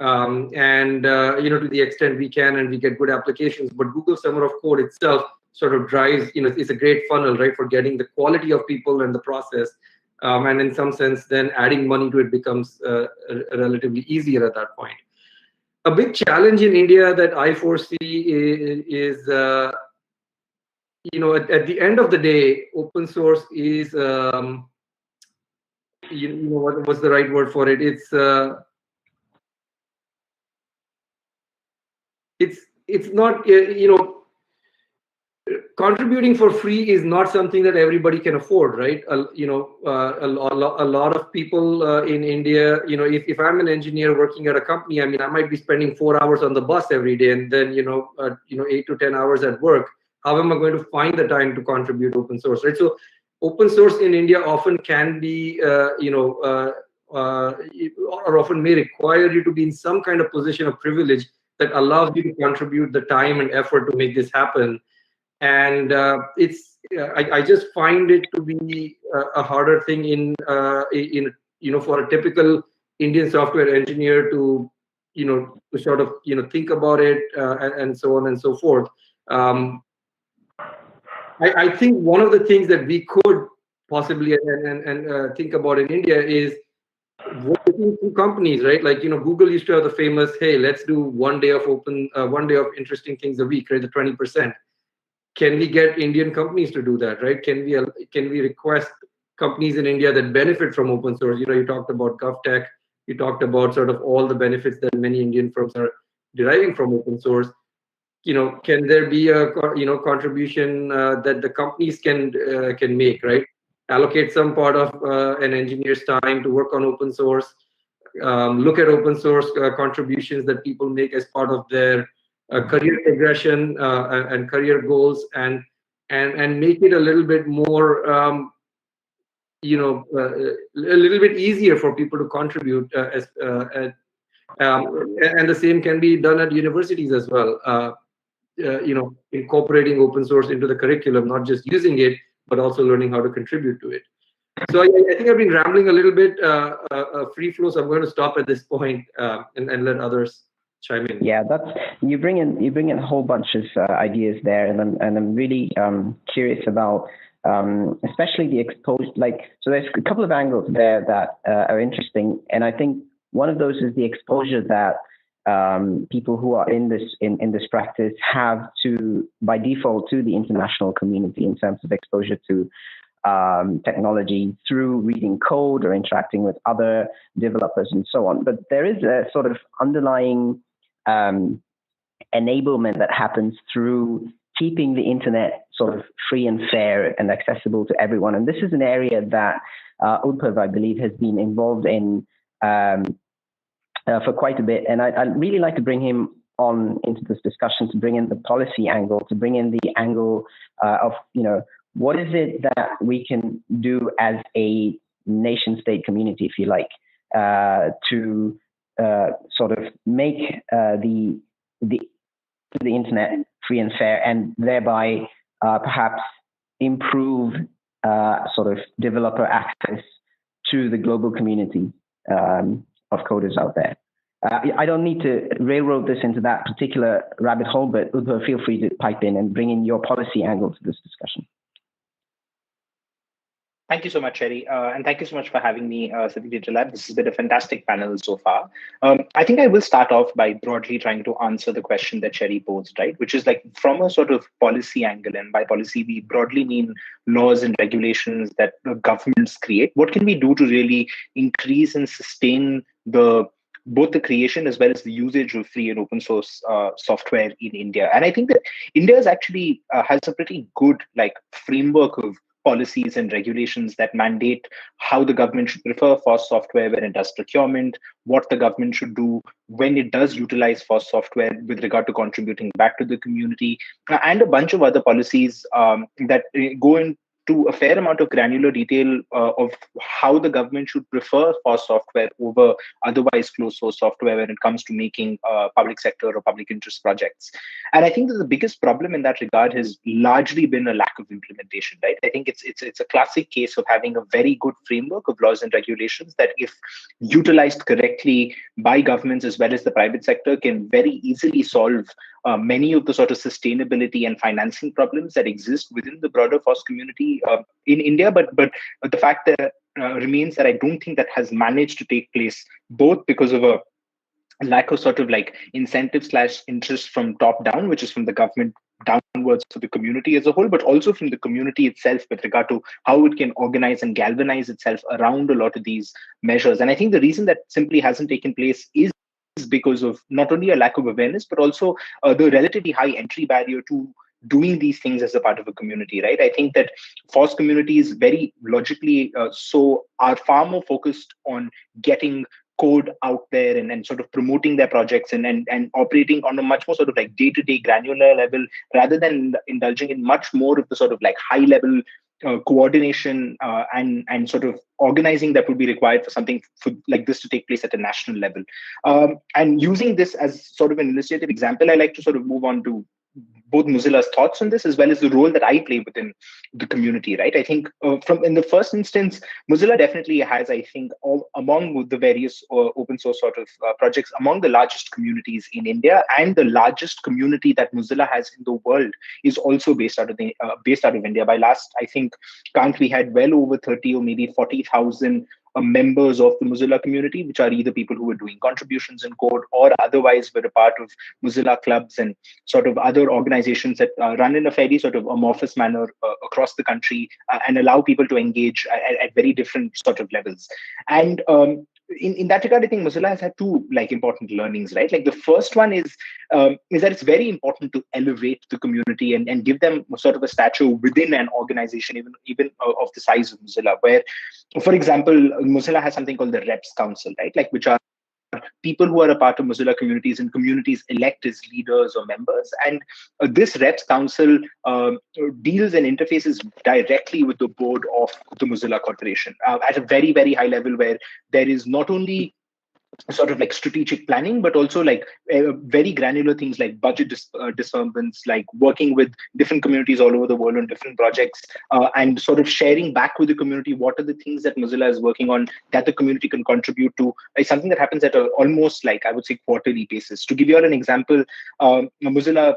to the extent we can, and we get good applications. But Google Summer of Code itself sort of drives, it's a great funnel, right, for getting the quality of people and the process. And in some sense, then adding money to it becomes relatively easier at that point. A big challenge in India that I foresee is at the end of the day, open source is, what's the right word for it? It's not, contributing for free is not something that everybody can afford, right? A lot of people in India, if I'm an engineer working at a company, I mean, I might be spending 4 hours on the bus every day, and then 8 to 10 hours at work. How am I going to find the time to contribute open source, right? So open source in India often can be, or often may require you to be in some kind of position of privilege that allows you to contribute the time and effort to make this happen. And I just find it to be a harder thing for a typical Indian software engineer to sort of think about it, and so on and so forth. I think one of the things that we could possibly and think about in India is working through companies, right? Like Google used to have the famous, hey, let's do one day of interesting things a week, right? The 20%. Can we get Indian companies to do that, right? Can we request companies in India that benefit from open source? You talked about GovTech, you talked about sort of all the benefits that many Indian firms are deriving from open source. Can there be a contribution that the companies can make, right? Allocate some part of an engineer's time to work on open source. Look at open source contributions that people make as part of their career progression and career goals, and make it a little bit more, a little bit easier for people to contribute. And the same can be done at universities as well. Incorporating open source into the curriculum, not just using it, but also learning how to contribute to it. So I think I've been rambling a little bit, free flow. So I'm going to stop at this point and let others chime in. Yeah, you bring in a whole bunch of ideas there, and I'm really curious about especially the exposure. So there's a couple of angles there that are interesting, and I think one of those is the exposure that people who are in this practice have by default to the international community in terms of exposure to technology through reading code or interacting with other developers and so on. But there is a sort of underlying enablement that happens through keeping the internet sort of free and fair and accessible to everyone. And this is an area that Udbhav, I believe, has been involved in for quite a bit. And I'd really like to bring him on into this discussion, to bring in the policy angle, to bring in the angle of, what is it that we can do as a nation state community, if you like, to sort of make the internet free and fair, and thereby perhaps improve sort of developer access to the global community of coders out there. I don't need to railroad this into that particular rabbit hole, but Udbhav, feel free to pipe in and bring in your policy angle to this discussion. Thank you so much, Sherry. And thank you so much for having me, CivicDataLab. This has been a fantastic panel so far. I think I will start off by broadly trying to answer the question that Sherry posed, right? Which is like from a sort of policy angle, and by policy, we broadly mean laws and regulations that governments create. What can we do to really increase and sustain both the creation as well as the usage of free and open source software in India? And I think that India is actually has a pretty good framework of policies and regulations that mandate how the government should prefer FOSS software when it does procurement, what the government should do when it does utilize FOSS software with regard to contributing back to the community, and a bunch of other policies that go into a fair amount of granular detail of how the government should prefer FOSS software over otherwise closed source software when it comes to making public sector or public interest projects. And I think that the biggest problem in that regard has largely been a lack of implementation, right? I think it's a classic case of having a very good framework of laws and regulations that, if utilized correctly by governments as well as the private sector, can very easily solve many of the sort of sustainability and financing problems that exist within the broader FOSS community in India. But the fact that remains that I don't think that has managed to take place, both because of a lack of sort of incentive/interest from top down, which is from the government downwards to the community as a whole, but also from the community itself with regard to how it can organize and galvanize itself around a lot of these measures. And I think the reason that simply hasn't taken place is because of not only a lack of awareness, but also the relatively high entry barrier to doing these things as a part of a community, right? I think that FOSS communities very logically are far more focused on getting code out there and sort of promoting their projects and operating on a much more sort of day-to-day granular level, rather than indulging in much more of the sort of high-level coordination and sort of organizing that would be required for something like this to take place at a national level. And using this as sort of an illustrative example, I like to sort of move on to both Mozilla's thoughts on this as well as the role that I play within the community, right? I think in the first instance, Mozilla definitely has, I think, among the various open source sort of projects, among the largest communities in India, and the largest community that Mozilla has in the world is also based out of India. By last, I think, count, we had well over 30 or maybe 40,000 members of the Mozilla community, which are either people who were doing contributions in code or otherwise were a part of Mozilla clubs and sort of other organizations that run in a fairly sort of amorphous manner across the country and allow people to engage at very different sort of levels. And in that regard, I think Mozilla has had two important learnings, right? The first one is that it's very important to elevate the community and give them sort of a stature within an organization, even of the size of Mozilla, where, for example, Mozilla has something called the Reps Council, right? Which are people who are a part of Mozilla communities, and communities elect as leaders or members. And this Reps Council deals and interfaces directly with the board of the Mozilla Corporation at a very, very high level, where there is not only sort of strategic planning, but also very granular things like budget disbursements, working with different communities all over the world on different projects, and sort of sharing back with the community what are the things that Mozilla is working on that the community can contribute to. It's something that happens at almost I would say quarterly basis. To give you all an example, Mozilla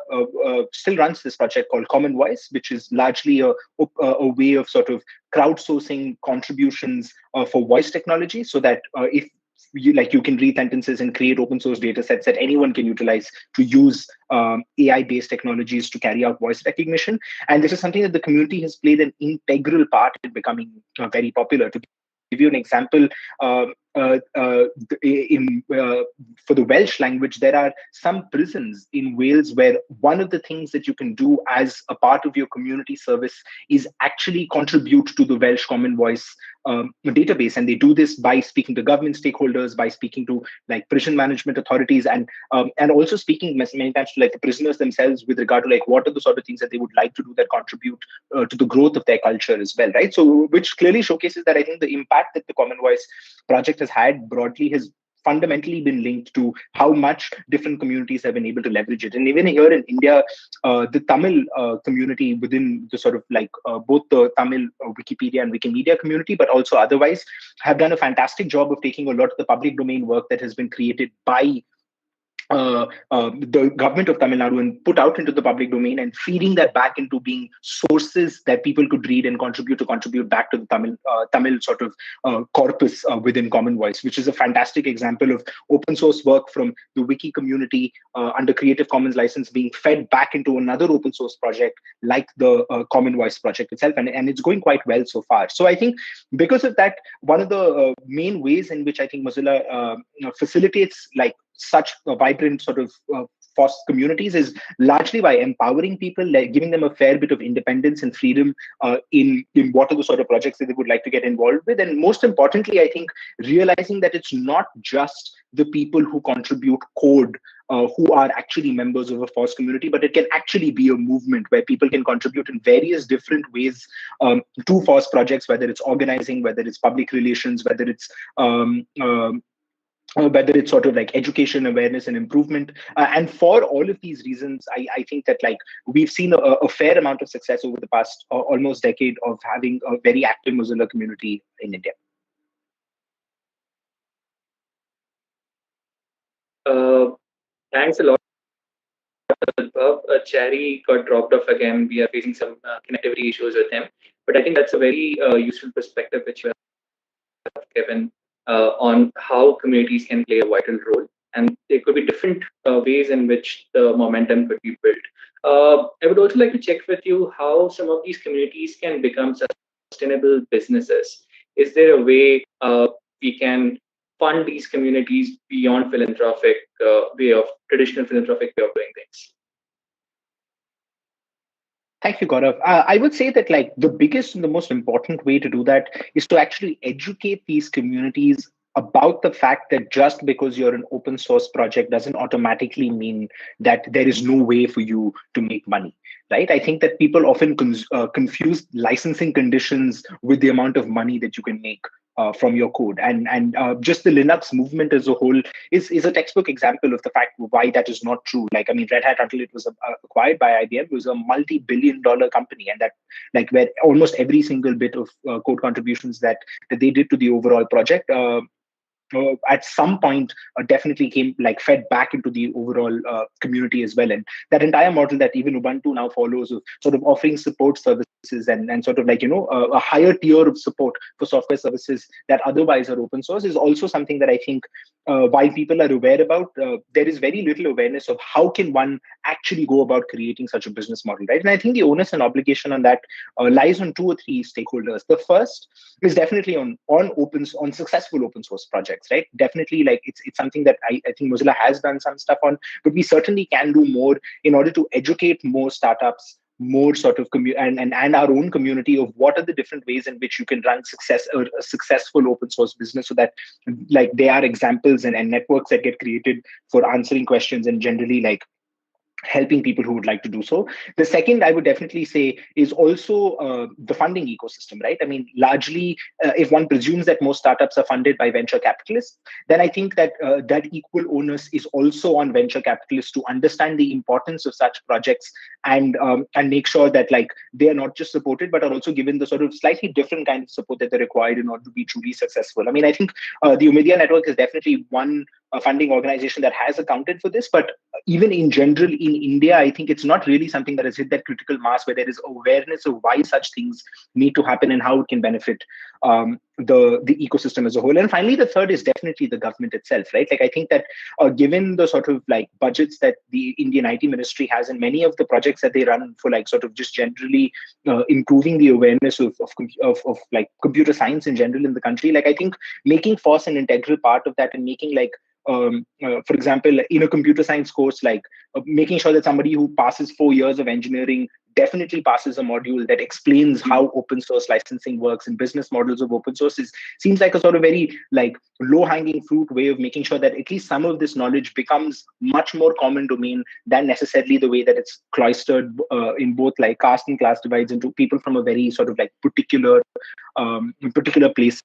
still runs this project called Common Voice, which is largely a way of sort of crowdsourcing contributions for voice technology, so that if you can read sentences and create open source data sets that anyone can utilize to use AI-based technologies to carry out voice recognition. And this is something that the community has played an integral part in becoming very popular. To give you an example, for the Welsh language, there are some prisons in Wales where one of the things that you can do as a part of your community service is actually contribute to the Welsh Common Voice database. And they do this by speaking to government stakeholders, by speaking to like prison management authorities, and also speaking many times to like the prisoners themselves with regard to like what are the sort of things that they would like to do that contribute to the growth of their culture as well, right? So which clearly showcases that I think the impact that the Common Voice project has had broadly has fundamentally been linked to how much different communities have been able to leverage it. And even here in India, the Tamil community within the sort of like both the Tamil Wikipedia and Wikimedia community, but also otherwise, have done a fantastic job of taking a lot of the public domain work that has been created by the government of Tamil Nadu and put out into the public domain and feeding that back into being sources that people could read and contribute back to the Tamil sort of corpus within Common Voice, which is a fantastic example of open source work from the wiki community under Creative Commons license being fed back into another open source project like the Common Voice project itself, and it's going quite well so far. So I think because of that, one of the main ways in which I think Mozilla facilitates like such a vibrant sort of FOSS communities is largely by empowering people, like giving them a fair bit of independence and freedom in what are the sort of projects that they would like to get involved with. And most importantly, I think realizing that it's not just the people who contribute code who are actually members of a FOSS community, but it can actually be a movement where people can contribute in various different ways to FOSS projects, whether it's organizing, whether it's public relations, whether it's sort of like education, awareness, and improvement. And for all of these reasons, I think that like we've seen a fair amount of success over the past almost decade of having a very active Mozilla community in India. Thanks a lot. Cherry got dropped off again. We are facing some connectivity issues with him. But I think that's a very useful perspective which you have given on how communities can play a vital role. And there could be different ways in which the momentum could be built. I would also like to check with you how some of these communities can become sustainable businesses. Is there a way we can fund these communities beyond philanthropic traditional philanthropic way of doing things? Thank you, Gaurav. I would say that like the biggest and the most important way to do that is to actually educate these communities about the fact that just because you're an open source project doesn't automatically mean that there is no way for you to make money, right? I think that people often confuse licensing conditions with the amount of money that you can make from your code. And just the Linux movement as a whole is a textbook example of the fact why that is not true. Like, I mean, Red Hat, until it was acquired by IBM, was a multi-billion-dollar company, and that like where almost every single bit of code contributions that they did to the overall project at some point definitely came like fed back into the overall community as well. And that entire model that even Ubuntu now follows of sort of offering support services and sort of like, a higher tier of support for software services that otherwise are open source is also something that I think while people are aware about, there is very little awareness of how can one actually go about creating such a business model, right? And I think the onus and obligation on that lies on 2 or 3 stakeholders. The first is definitely on successful open source projects, right? Definitely, like it's something that I think Mozilla has done some stuff on, but we certainly can do more in order to educate more startups, more sort of and our own community of what are the different ways in which you can run a successful open source business, so that like there are examples and networks that get created for answering questions and generally like helping people who would like to do so. The second, I would definitely say, is also the funding ecosystem, right? I mean, largely, if one presumes that most startups are funded by venture capitalists, then I think that that equal onus is also on venture capitalists to understand the importance of such projects and make sure that like they are not just supported, but are also given the sort of slightly different kind of support that they're required in order to be truly successful. I mean, I think the Omidyar network is definitely one funding organization that has accounted for this, but even in general in India, I think it's not really something that has hit that critical mass where there is awareness of why such things need to happen and how it can benefit the ecosystem as a whole. And finally, the third is definitely the government itself, right? Like I think that given the sort of like budgets that the Indian IT ministry has, and many of the projects that they run for like sort of just generally improving the awareness of like computer science in general in the country, like I think making FOSS an integral part of that, and making like for example, in a computer science course, like making sure that somebody who passes 4 years of engineering definitely passes a module that explains how open source licensing works and business models of open source seems like a sort of very like low hanging fruit way of making sure that at least some of this knowledge becomes much more common domain than necessarily the way that it's cloistered in both like caste and class divides into people from a very sort of like particular place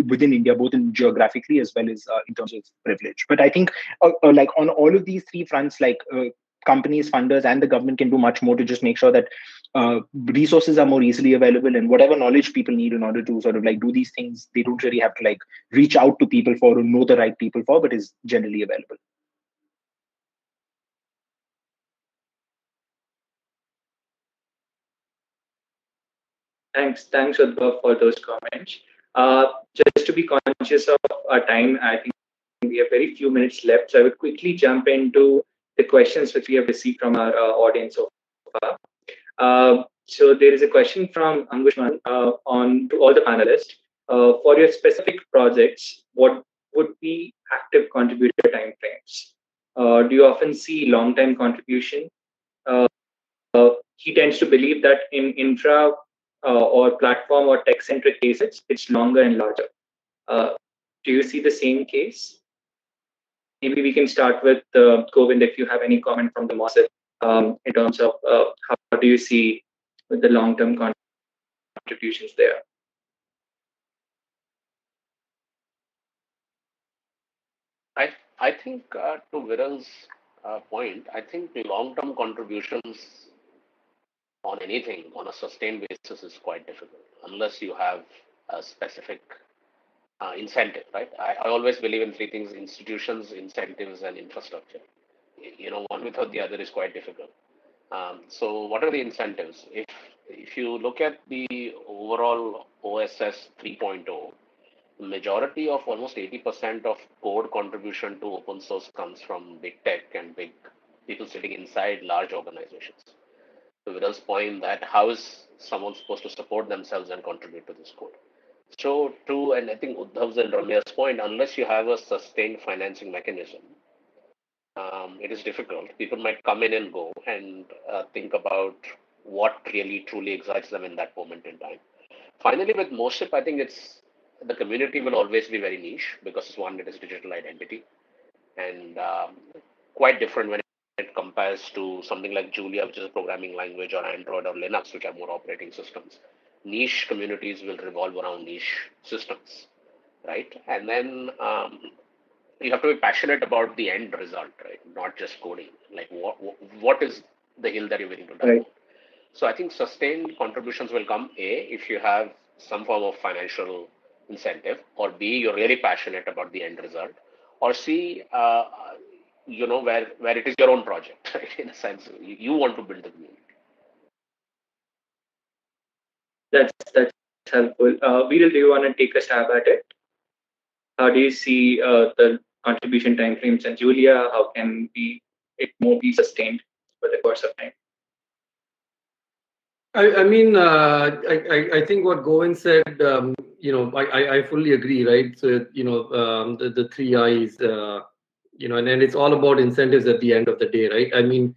within India, both in geographically as well as in terms of privilege. But I think like on all of these three fronts, like companies, funders, and the government can do much more to just make sure that resources are more easily available, and whatever knowledge people need in order to sort of like do these things, they don't really have to like reach out to people for or know the right people for, but is generally available. Thanks, Udbhav, for those comments. Just to be conscious of our time, I think we have very few minutes left, so I would quickly jump into the questions which we have received from our audience so far. So there is a question from Angushman on to all the panelists. For your specific projects, what would be active contributor timeframes? Do you often see long-time contribution? He tends to believe that in infra or platform or tech-centric cases, it's longer and larger. Do you see the same case? Maybe we can start with Govind, if you have any comment from the Mozilla in terms of how do you see the long-term contributions there? I think to Viral's point, I think the long-term contributions on anything on a sustained basis is quite difficult unless you have a specific incentive, right? I always believe in three things: institutions, incentives, and infrastructure. One without the other is quite difficult. So what are the incentives? If you look at the overall OSS 3.0, the majority of almost 80% of code contribution to open source comes from big tech and big people sitting inside large organizations. To Viral's point, that how is someone supposed to support themselves and contribute to this code? So and I think Udbhav's and Ramya's point, unless you have a sustained financing mechanism, it is difficult. People might come in and go and think about what really truly excites them in that moment in time. Finally, with MOSIP, I think the community will always be very niche because it's one, it is digital identity, and quite different when it compares to something like Julia, which is a programming language, or Android or Linux, which are more operating systems. Niche communities will revolve around niche systems, right? And then you have to be passionate about the end result, right? Not just coding. Like what is the hill that you're willing to die on? So I think sustained contributions will come, A, if you have some form of financial incentive, or B, you're really passionate about the end result, or C, where it is your own project, right? In a sense, you want to build the community. That's helpful. Viral, do you want to take a stab at it? How do you see the contribution timeframes, and Julia, how can it more be sustained for the course of time? I think what Govind said, I fully agree, right? So, the three I's, and it's all about incentives at the end of the day, right? I mean,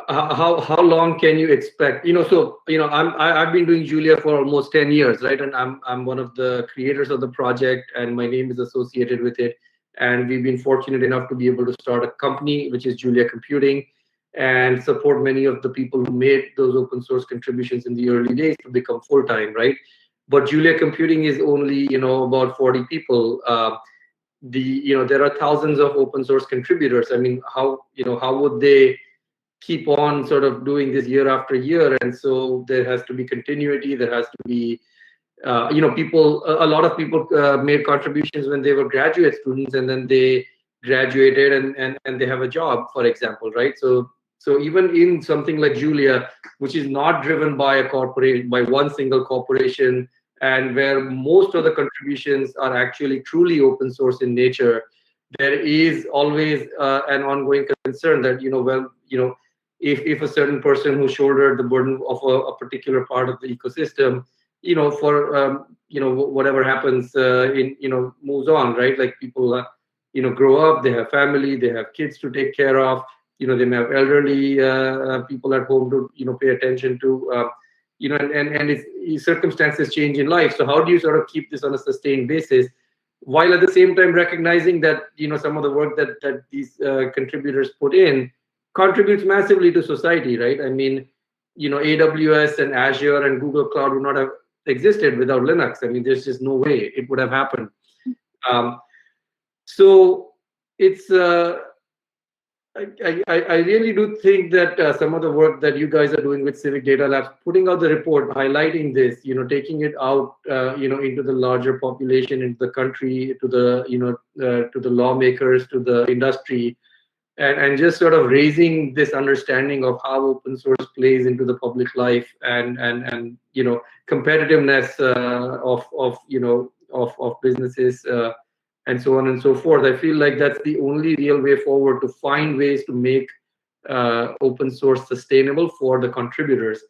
how long can you expect? I've been doing Julia for almost 10 years, right? And I'm one of the creators of the project, and my name is associated with it. And we've been fortunate enough to be able to start a company, which is Julia Computing, and support many of the people who made those open source contributions in the early days to become full-time, right? But Julia Computing is only, about 40 people. There are thousands of open source contributors. I mean, how would they keep on sort of doing this year after year? And so there has to be continuity. There has to be, a lot of people made contributions when they were graduate students, and then they graduated and they have a job, for example, right? So even in something like Julia, which is not driven by by one single corporation, and where most of the contributions are actually truly open source in nature, there is always an ongoing concern that, if a certain person who shouldered the burden of a particular part of the ecosystem, for whatever happens, moves on, right? Like people, grow up, they have family, they have kids to take care of, they may have elderly people at home to, pay attention to, and it's circumstances change in life. So how do you sort of keep this on a sustained basis, while at the same time recognizing that, some of the work that these contributors put in contributes massively to society, right? I mean, AWS and Azure and Google Cloud would not have existed without Linux. I mean, there's just no way it would have happened. So it's I really do think that some of the work that you guys are doing with Civic Data Labs, putting out the report, highlighting this, taking it out, into the larger population, into the country, to the, to the lawmakers, to the industry, and just sort of raising this understanding of how open source plays into the public life, and competitiveness of businesses, and so on and so forth. I feel like that's the only real way forward, to find ways to make open source sustainable for the contributors.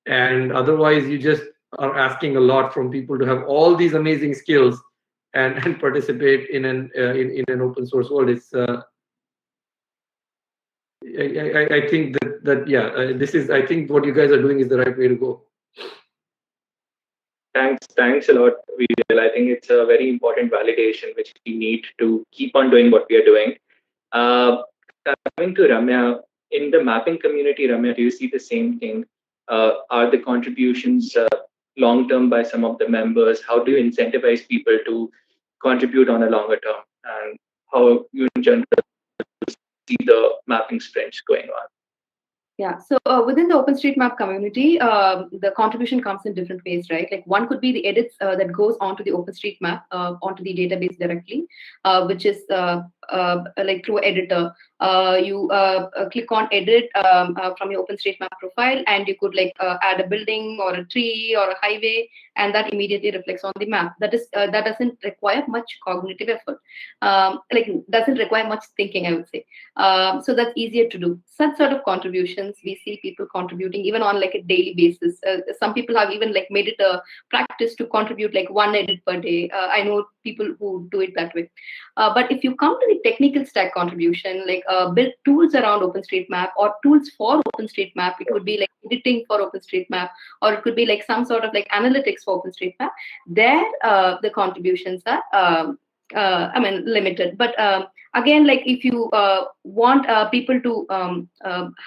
And otherwise, you just are asking a lot from people to have all these amazing skills and participate in an open source world. It's I think this is, I think what you guys are doing is the right way to go. Thanks a lot, Vijay. I think it's a very important validation which we need to keep on doing what we are doing. Coming to Ramya, in the mapping community, Ramya, do you see the same thing? Are the contributions long-term by some of the members? How do you incentivize people to contribute on a longer term? And how you in general see the mapping sprints going on? Yeah, so within the OpenStreetMap community, the contribution comes in different ways, right? Like one could be the edits that goes onto the OpenStreetMap, onto the database directly, which is like through editor. You click on edit from your OpenStreetMap profile, and you could like add a building or a tree or a highway, and that immediately reflects on the map. That doesn't require much cognitive effort. Like doesn't require much thinking, I would say. So that's easier to do. Such sort of contributions we see people contributing even on like a daily basis. Some people have even like made it a practice to contribute like one edit per day. I know people who do it that way. But if you come to the technical stack contribution, like build tools around OpenStreetMap or tools for OpenStreetMap, it would be like editing for OpenStreetMap, or it could be like some sort of like analytics for OpenStreetMap. There, the contributions are limited. But again, like if you want people to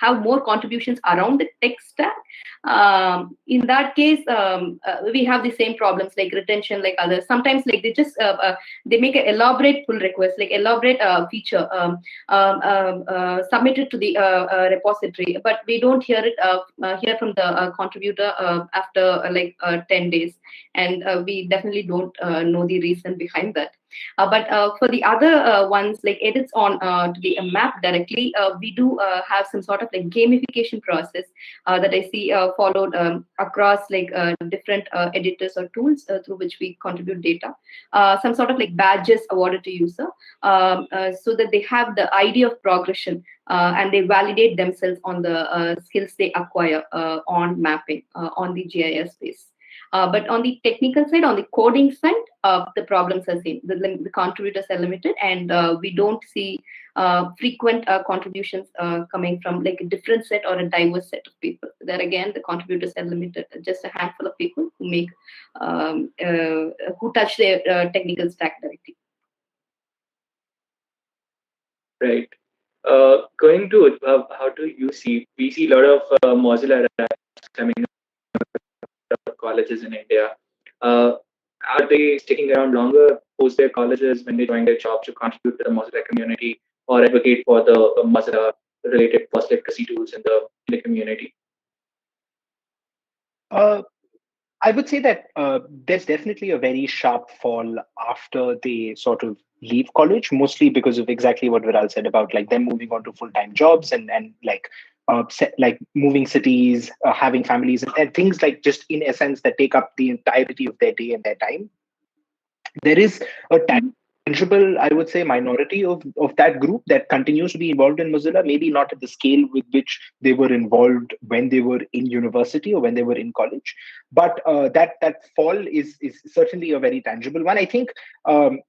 have more contributions around the tech stack, in that case, we have the same problems like retention, like others. Sometimes like they just they make an elaborate pull request, like elaborate feature submitted to the repository, but we don't hear from the contributor after 10 days, and we definitely don't know the reason behind that. But for the other ones, like edits on to the map directly, we do have some sort of like gamification process that I see followed across like different editors or tools through which we contribute data. Some sort of like badges awarded to user so that they have the idea of progression and they validate themselves on the skills they acquire on mapping on the GIS space. But on the technical side, on the coding side, the problems are same. The contributors are limited, and we don't see frequent contributions coming from like a different set or a diverse set of people. There again, the contributors are limited. Just a handful of people who make who touch their technical stack directly. Right. Going to Udbhav, how do you see? We see a lot of Mozilla coming out of colleges in India. Are they sticking around longer post their colleges when they join their jobs to contribute to the Mozilla community or advocate for the Mozilla-related FOSS literacy tools in the community? I would say that there's definitely a very sharp fall after they sort of leave college, mostly because of exactly what Viral said about like them moving on to full-time jobs and like like moving cities, having families, and things like just in essence that take up the entirety of their day and their time. There is a tangible, I would say, minority of that group that continues to be involved in Mozilla, maybe not at the scale with which they were involved when they were in university or when they were in college. But that fall is certainly a very tangible one. I think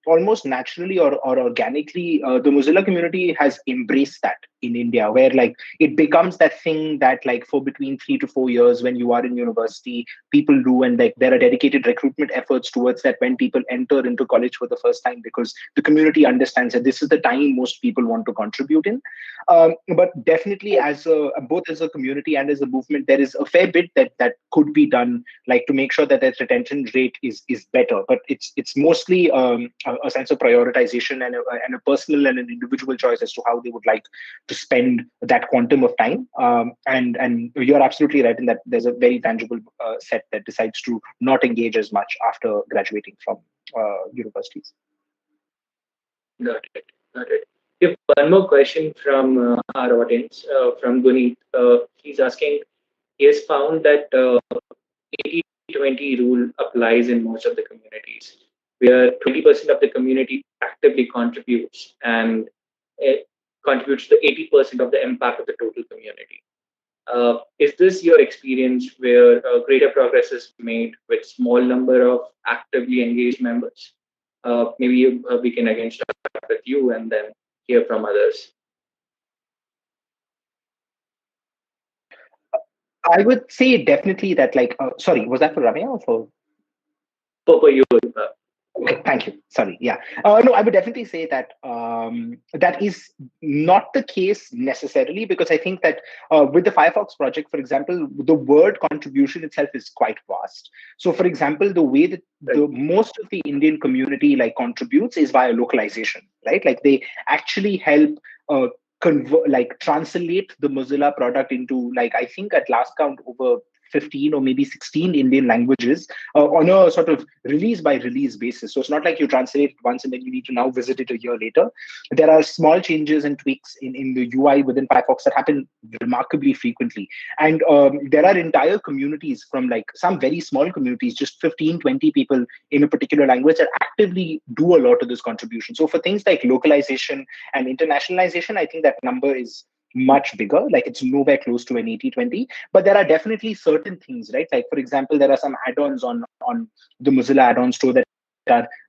almost naturally or organically, the Mozilla community has embraced that in India, where like it becomes that thing that like for between 3 to 4 years when you are in university, people do, and like there are dedicated recruitment efforts towards that when people enter into college for the first time, because the community understands that this is the time most people want to contribute in. But definitely, as both as a community and as a movement, there is a fair bit that could be done, like to make sure that that retention rate is better. But it's mostly a sense of prioritization and a personal and an individual choice as to how they would like to spend that quantum of time. And you're absolutely right in that there's a very tangible set that decides to not engage as much after graduating from universities. Got it. Got it. We have one more question from our audience, from Gunit. He's asking, he has found that 80-20 rule applies in most of the communities, where 20% of the community actively contributes and it contributes to 80% of the impact of the total community. Is this your experience where greater progress is made with small number of actively engaged members? Maybe we can again start with you and then hear from others. I would say definitely that, like, sorry, was that for Ramya or for? For you. Okay, thank you. Sorry. Yeah. No, I would definitely say that that is not the case necessarily, because I think that with the Firefox project, for example, the word contribution itself is quite vast. So, for example, the way that most of the Indian community like contributes is via localization, right? Like they actually help translate the Mozilla product into, like, I think at last count over 15 or maybe 16 Indian languages on a sort of release by release basis. So it's not like you translate it once and then you need to now visit it a year later. There are small changes and tweaks in the UI within Firefox that happen remarkably frequently. And there are entire communities from like some very small communities, just 15, 20 people in a particular language that actively do a lot of this contribution. So for things like localization and internationalization, I think that number is much bigger, like it's nowhere close to an 80-20, but there are definitely certain things, right? Like, for example, there are some add-ons on the Mozilla add-on store that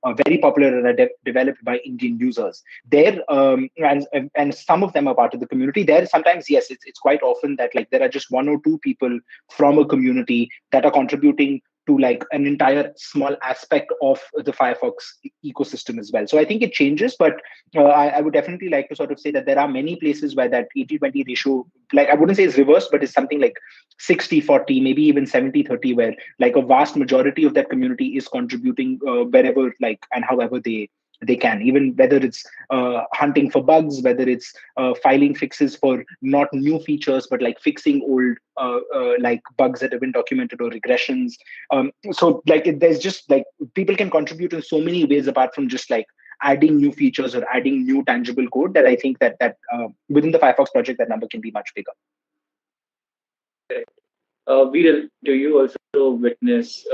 are very popular and are developed by Indian users. There, and some of them are part of the community. There, sometimes, yes, it's quite often that like there are just 1 or 2 people from a community that are contributing to like an entire small aspect of the Firefox ecosystem as well. So I think it changes, but I would definitely like to sort of say that there are many places where that 80-20 ratio, like I wouldn't say it's reversed, but it's something like 60-40, maybe even 70-30, where like a vast majority of that community is contributing wherever like and however they can, even whether it's hunting for bugs, whether it's filing fixes for not new features, but like fixing old like bugs that have been documented or regressions. So like there's just like people can contribute in so many ways apart from just like adding new features or adding new tangible code, that I think that within the Firefox project, that number can be much bigger. Viral, do you also witness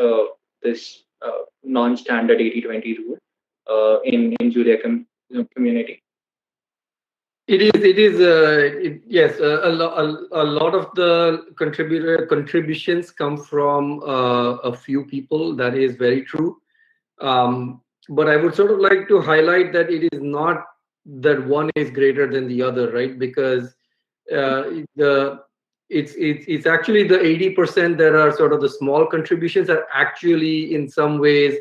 this non-standard 80-20 rule in Julia community? Yes. A lot of the contributions come from a few people. That is very true. But I would sort of like to highlight that it is not that one is greater than the other, right? Because it's actually the 80% that are sort of the small contributions are actually in some ways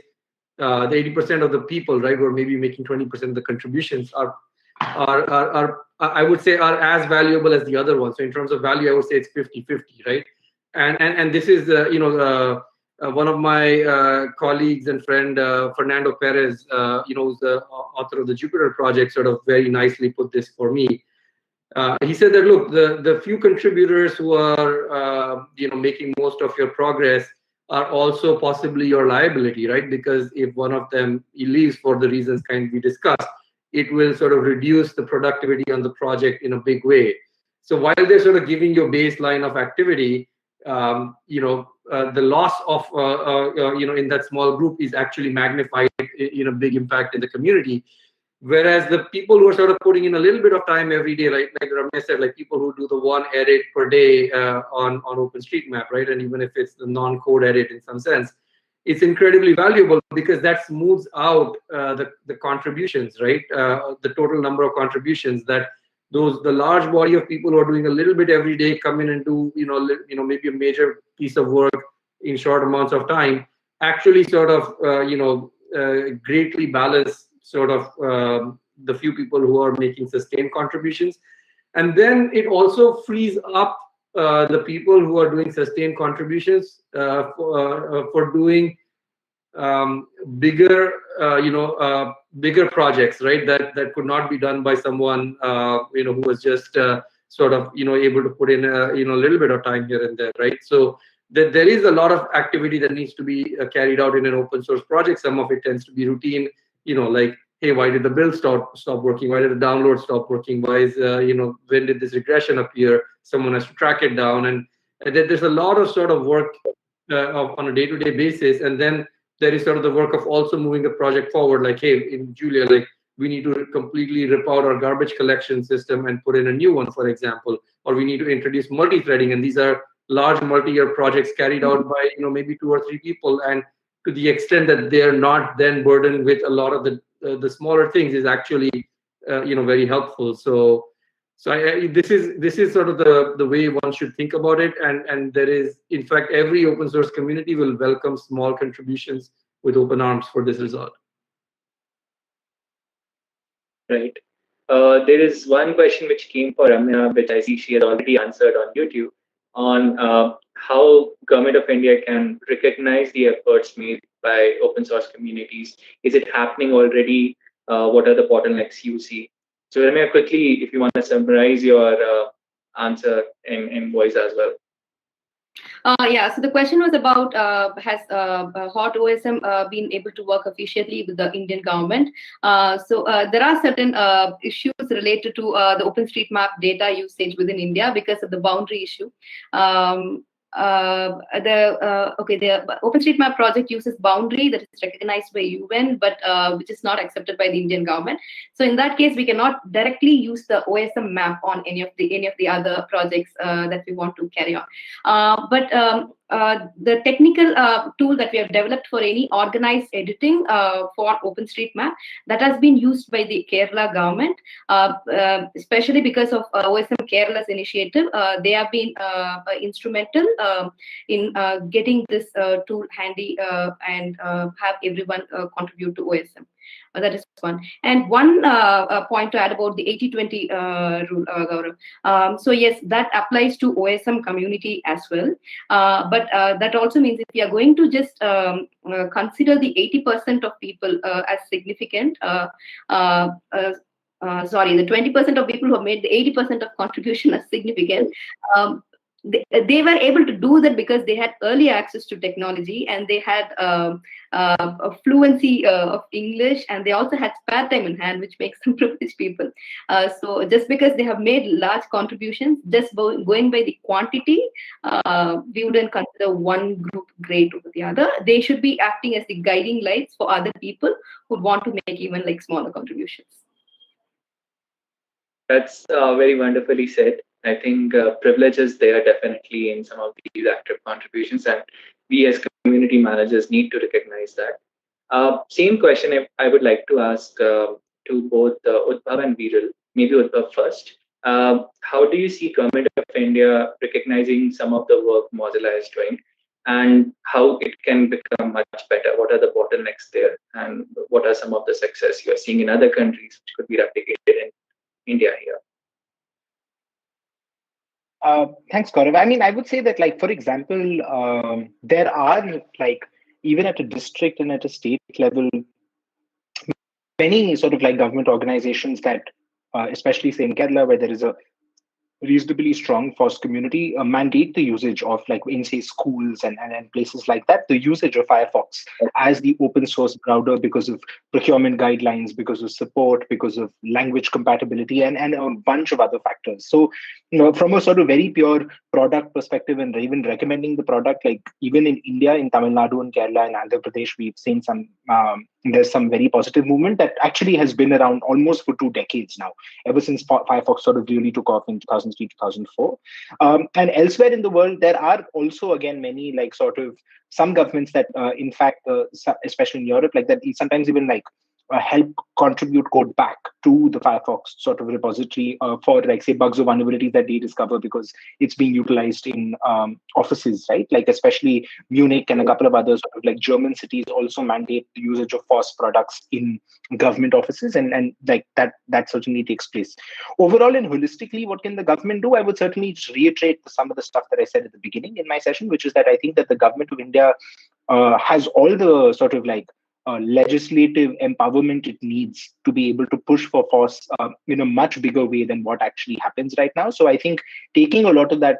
the 80% of the people, right, who are maybe making 20% of the contributions are I would say are as valuable as the other ones. So in terms of value, I would say it's 50-50, right? And this is one of my colleagues and friend Fernando Perez, who's the author of the Jupyter project, sort of very nicely put this for me. He said that, look, the few contributors who are making most of your progress are also possibly your liability, right? Because if one of them leaves for the reasons kind we discussed, it will sort of reduce the productivity on the project in a big way. So while they're sort of giving you a baseline of activity, the loss of in that small group is actually magnified, big impact in the community. Whereas the people who are sort of putting in a little bit of time every day, like Ramya said, like people who do the one edit per day on OpenStreetMap, right? And even if it's the non-code edit in some sense, it's incredibly valuable because that smooths out the contributions, right? The total number of contributions that the large body of people who are doing a little bit every day come in and do maybe a major piece of work in short amounts of time, actually sort of greatly balance sort of the few people who are making sustained contributions. And then it also frees up the people who are doing sustained contributions for doing bigger projects, right? That could not be done by someone who was just sort of able to put in a little bit of time here and there, right? So there is a lot of activity that needs to be carried out in an open source project. Some of it tends to be routine, like, hey, why did the build stop working? Why did the download stop working? Why is when did this regression appear? Someone has to track it down, and there's a lot of sort of work on a day-to-day basis. And then there is sort of the work of also moving the project forward, like, hey, in Julia, like, we need to completely rip out our garbage collection system and put in a new one, for example, or we need to introduce multi-threading. And these are large multi-year projects carried out by maybe 2 or 3 people, and to the extent that they are not then burdened with a lot of the smaller things is actually very helpful. So this is sort of the way one should think about it, and there is, in fact, every open source community will welcome small contributions with open arms for this result. Right. There is one question which came for Ramya, which I see she has already answered on YouTube, on how Government of India can recognize the efforts made by open source communities. Is it happening already? What are the bottlenecks you see? So Ramya, quickly, if you want to summarize your answer in voice as well. So the question was about has HOTOSM been able to work efficiently with the Indian government? So there are certain issues related to the OpenStreetMap data usage within India because of the boundary issue. The OpenStreetMap project uses boundary that is recognized by UN, but which is not accepted by the Indian government. So in that case, we cannot directly use the OSM map on any of the other projects that we want to carry on. But the technical tool that we have developed for any organized editing for OpenStreetMap, that has been used by the Kerala government, especially because of OSM Kerala's initiative. They have been instrumental in getting this tool handy and have everyone contribute to OSM. That is one. And one point to add about the 80-20 rule, Gaurav. So yes, that applies to OSM community as well. But that also means if we are going to just consider the 80% of people as significant, the 20% of people who have made the 80% of contribution as significant, they were able to do that because they had early access to technology, and they had a fluency of English, and they also had spare time in hand, which makes them privileged people. So just because they have made large contributions, just going by the quantity, we wouldn't consider one group great over the other. They should be acting as the guiding lights for other people who want to make even like smaller contributions. That's very wonderfully said. I think privilege is there definitely in some of these active contributions, and we as community managers need to recognize that. Same question I would like to ask to both Udbhav and Viral. Maybe Udbhav first. How do you see Government of India recognizing some of the work Mozilla is doing, and how it can become much better? What are the bottlenecks there, and what are some of the success you are seeing in other countries which could be replicated in India here? Thanks, Gaurav. I mean, I would say that, like, for example, there are, like, even at a district and at a state level, many sort of like government organizations that, especially say in Kerala, where there is a reasonably strong FOSS community mandate the usage of, like in say schools and places like that, the usage of Firefox as the open source browser because of procurement guidelines, because of support, because of language compatibility, and a bunch of other factors. So, from a sort of very pure product perspective and even recommending the product, like even in India, in Tamil Nadu and Kerala and Andhra Pradesh, we've seen some, there's some very positive movement that actually has been around almost for 2 decades now, ever since Firefox sort of really took off in 2003, 2004. And elsewhere in the world, there are also, again, many like sort of some governments that, in fact, especially in Europe, like that, sometimes even like help contribute code back to the Firefox sort of repository for, like, say, bugs or vulnerabilities that they discover because it's being utilized in offices, right? Like especially Munich and a couple of others, sort of like German cities, also mandate the usage of FOSS products in government offices, and like that certainly takes place. Overall and holistically, what can the government do? I would certainly just reiterate some of the stuff that I said at the beginning in my session, which is that I think that the government of India has all the sort of like legislative empowerment it needs to be able to push for FOSS in a much bigger way than what actually happens right now. So I think taking a lot of that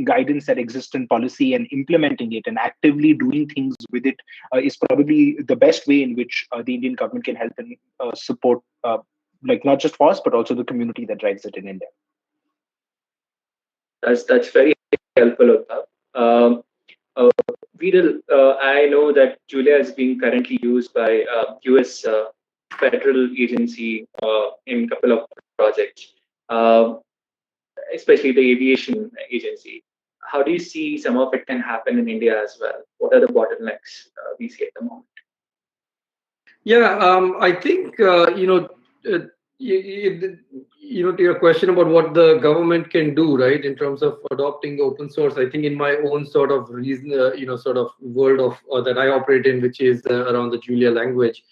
guidance that exists in policy and implementing it and actively doing things with it is probably the best way in which the Indian government can help and support like not just FOSS, but also the community that drives it in India. That's very helpful, Udbhav. Vidal, I know that Julia is being currently used by US federal agency in a couple of projects, especially the aviation agency. How do you see some of it can happen in India as well? What are the bottlenecks we see at the moment? Yeah, I think to your question about what the government can do, right, in terms of adopting open source. I think in my own sort of reason, sort of world of that I operate in, which is around the Julia language.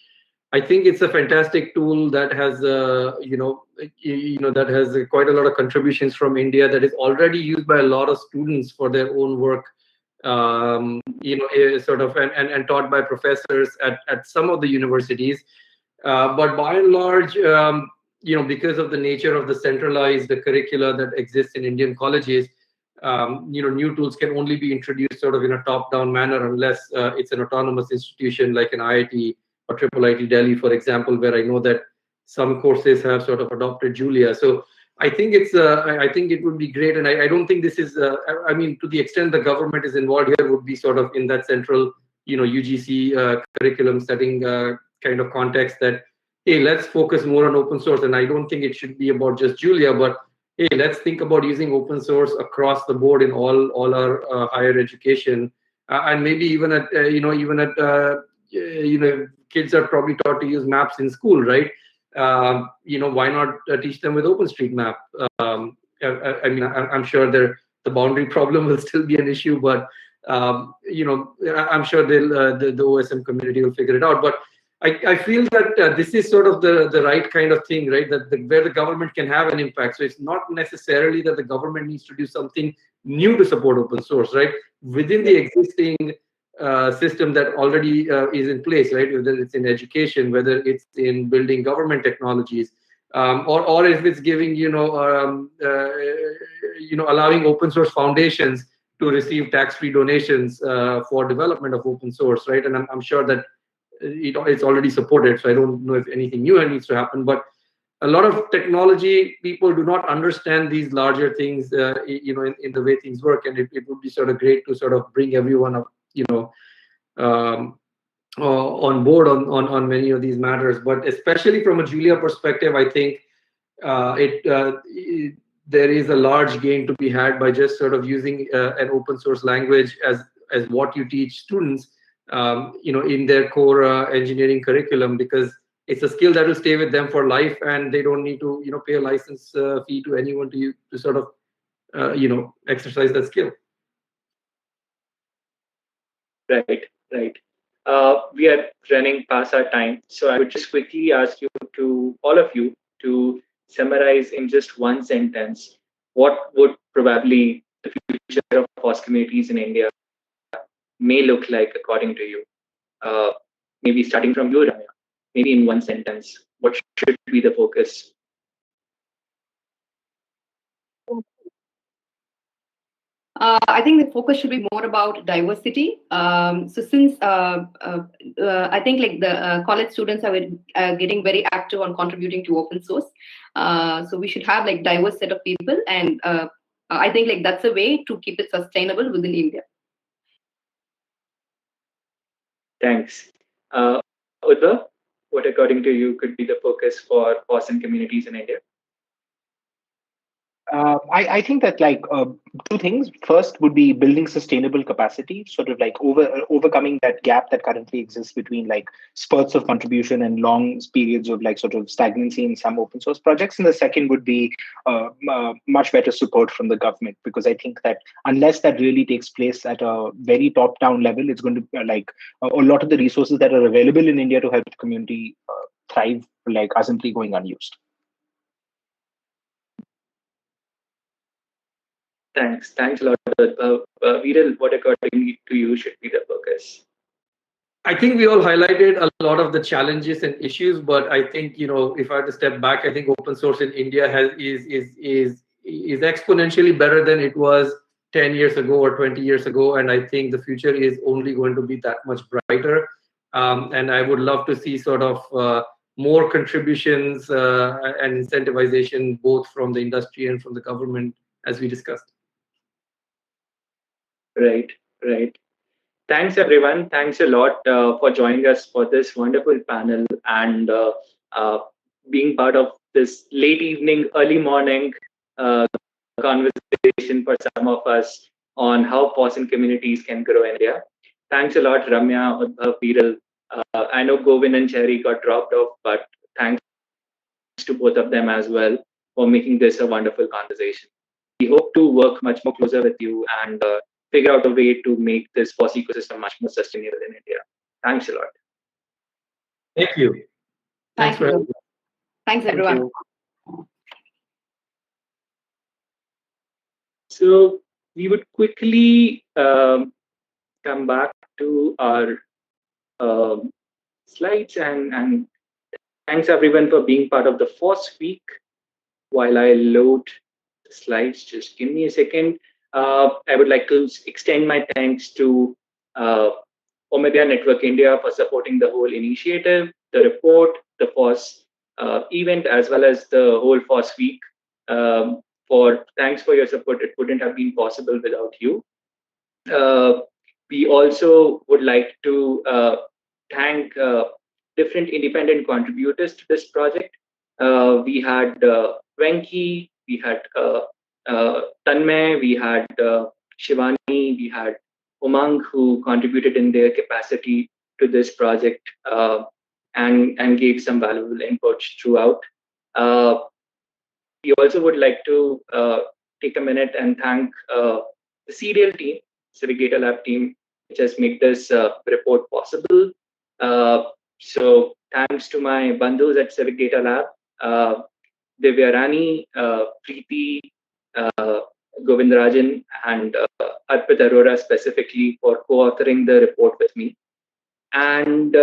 I think it's a fantastic tool that has, that has quite a lot of contributions from India that is already used by a lot of students for their own work. Sort of and taught by professors at some of the universities, but by and large, because of the nature of the centralized curricula that exists in Indian colleges, new tools can only be introduced sort of in a top-down manner unless it's an autonomous institution like an IIT or IIIT Delhi, for example, where I know that some courses have sort of adopted Julia. So I think it's I think it would be great, and I don't think this is I mean, to the extent the government is involved here, would be sort of in that central UGC curriculum setting kind of context that, hey, let's focus more on open source. And I don't think it should be about just Julia, but hey, let's think about using open source across the board in all our higher education, and maybe even at kids are probably taught to use maps in school, right? Why not teach them with OpenStreetMap? I mean, I'm sure the boundary problem will still be an issue, but I'm sure the OSM community will figure it out. But I feel that this is sort of the right kind of thing, right? Where the government can have an impact. So it's not necessarily that the government needs to do something new to support open source, right? Within the existing system that already is in place, right? Whether it's in education, whether it's in building government technologies, or if it's giving, allowing open source foundations to receive tax-free donations for development of open source, right? And I'm sure that it's already supported, so I don't know if anything new needs to happen. But a lot of technology people do not understand these larger things, in the way things work, and it would be sort of great to sort of bring everyone up, on board on many of these matters. But especially from a Julia perspective, I think there is a large gain to be had by just sort of using an open source language as what you teach students, in their core engineering curriculum, because it's a skill that will stay with them for life, and they don't need to, pay a license fee to anyone to sort of, exercise that skill. Right. We are running past our time, so I would just quickly ask all of you, to summarize in just one sentence what would probably the future of FOSS communities in India may look like according to you. Maybe starting from you, Ramya. Maybe in one sentence, what should be the focus? I think the focus should be more about diversity. So since I think like the college students are getting very active on contributing to open source, so we should have like diverse set of people, and I think like that's a way to keep it sustainable within India. Thanks. Udbhav, what according to you could be the focus for FOSS and communities in India? I think that two things. First would be building sustainable capacity, sort of like overcoming that gap that currently exists between like spurts of contribution and long periods of like sort of stagnancy in some open source projects. And the second would be much better support from the government, because I think that unless that really takes place at a very top down level, it's going to a lot of the resources that are available in India to help the community thrive are simply going unused. Thanks a lot. Viral, what according to you should be the focus? I think we all highlighted a lot of the challenges and issues, but I think, if I had to step back, I think open source in India is exponentially better than it was 10 years ago or 20 years ago, and I think the future is only going to be that much brighter. And I would love to see sort of more contributions and incentivization, both from the industry and from the government, as we discussed. Right. Thanks, everyone. Thanks a lot for joining us for this wonderful panel and being part of this late evening, early morning conversation for some of us on how FOSS and communities can grow in India. Thanks a lot, Ramya, Udbhav, Viral. I know Govind and Cherry got dropped off, but thanks to both of them as well for making this a wonderful conversation. We hope to work much more closer with you and figure out a way to make this FOSS ecosystem much more sustainable in India. Thanks a lot. Thank you. Thanks everyone. Thank you. So we would quickly come back to our slides and thanks everyone for being part of the FOSS week. While I load the slides, just give me a second. I would like to extend my thanks to Omidyar Network India for supporting the whole initiative, the report, the FOSS event, as well as the whole FOSS week. Thanks for your support. It wouldn't have been possible without you. We also would like to thank different independent contributors to this project. We had Venki, we had Tanmay, we had Shivani, we had Umang, who contributed in their capacity to this project and gave some valuable inputs throughout. We also would like to take a minute and thank the serial team, CivicDataLab Team, which has made this report possible. So thanks to my bandhus at CivicDataLab, Divya Rani, Preeti, Govind Rajan, and Arpit Arora specifically for co-authoring the report with me. And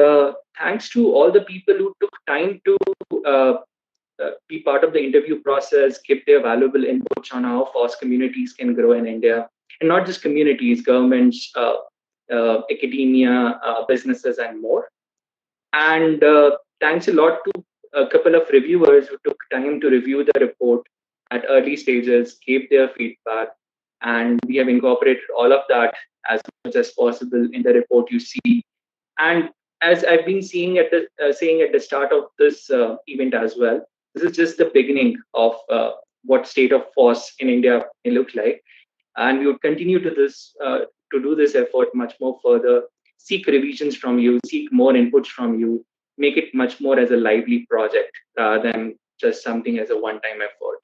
thanks to all the people who took time to be part of the interview process, give their valuable inputs on how FOSS communities can grow in India. And not just communities, governments, academia, businesses, and more. And thanks a lot to a couple of reviewers who took time to review the report at early stages, gave their feedback, and we have incorporated all of that as much as possible in the report you see. And as I've been saying at the start of this event as well, this is just the beginning of what state of FOSS in India may look like, and we would continue to do this effort much more further, seek revisions from you, seek more inputs from you, make it much more as a lively project rather than just something as a one-time effort.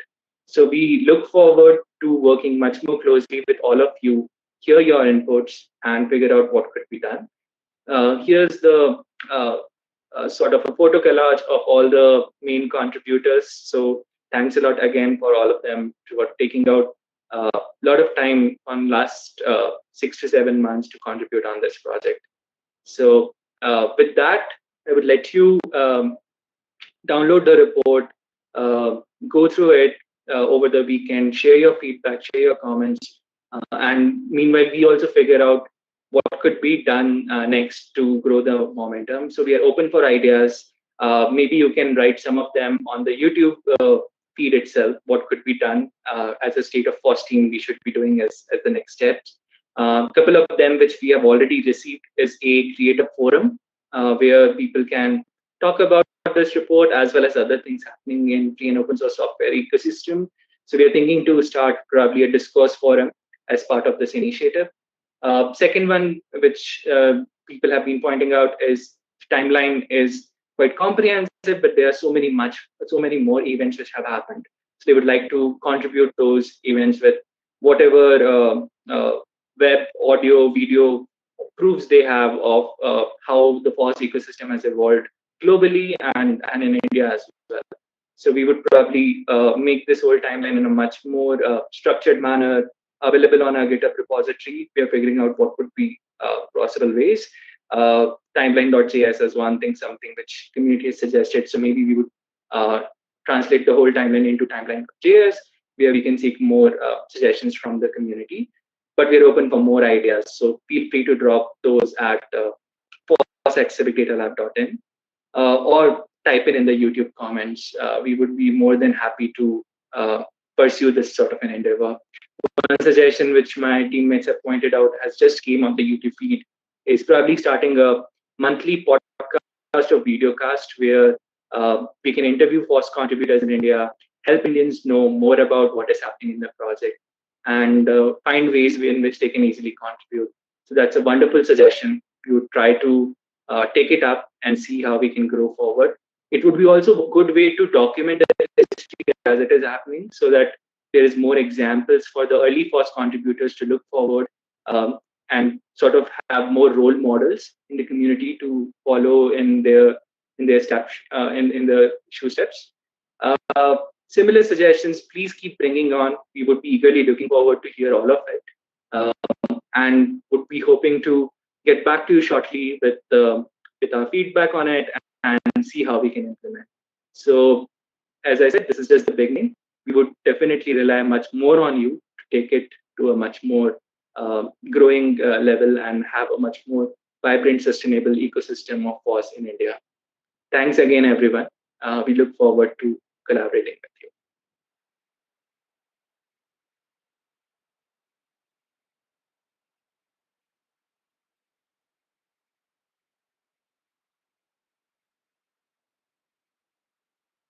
So we look forward to working much more closely with all of you, hear your inputs, and figure out what could be done. Here's the sort of a photo collage of all the main contributors. So thanks a lot again for all of them for taking out a lot of time on last 6 to 7 months to contribute on this project. So with that, I would let you download the report, go through it over the weekend, share your feedback, share your comments, And meanwhile, we also figure out what could be done next to grow the momentum. So we are open for ideas. Maybe you can write some of them on the YouTube feed itself. What could be done as a state of FOSS team we should be doing as the next steps. A couple of them which we have already received is create a forum where people can talk about this report as well as other things happening in free and open source software ecosystem. So we are thinking to start probably a discourse forum as part of this initiative. Second one, which people have been pointing out, is timeline is quite comprehensive, but there are so many more events which have happened. So they would like to contribute those events with whatever web, audio, video proofs they have of how the FOSS ecosystem has evolved globally and in India as well. So we would probably make this whole timeline in a much more structured manner, available on our GitHub repository. We are figuring out what would be possible ways. Timeline.js is one thing, something which community has suggested. So maybe we would translate the whole timeline into timeline.js, where we can seek more suggestions from the community. But we're open for more ideas. So feel free to drop those at foss@civicdatalab.in or type it in the YouTube comments. We would be more than happy to pursue this sort of an endeavor. One suggestion which my teammates have pointed out has just came on the YouTube feed is probably starting a monthly podcast or video cast where we can interview FOSS contributors in India, help Indians know more about what is happening in the project, and find ways in which they can easily contribute. So that's a wonderful suggestion. We would try to take it up and see how we can grow forward. It would be also a good way to document the history as it is happening, so that there is more examples for the early FOSS contributors to look forward and sort of have more role models in the community to follow in their steps in the shoe steps. Similar suggestions, please keep bringing on. We would be eagerly looking forward to hear all of it, and would be hoping to get back to you shortly with our feedback on it and see how we can implement. So, as I said, this is just the beginning. We would definitely rely much more on you to take it to a much more growing level and have a much more vibrant, sustainable ecosystem of FOSS in India. Thanks again, everyone. We look forward to collaborating.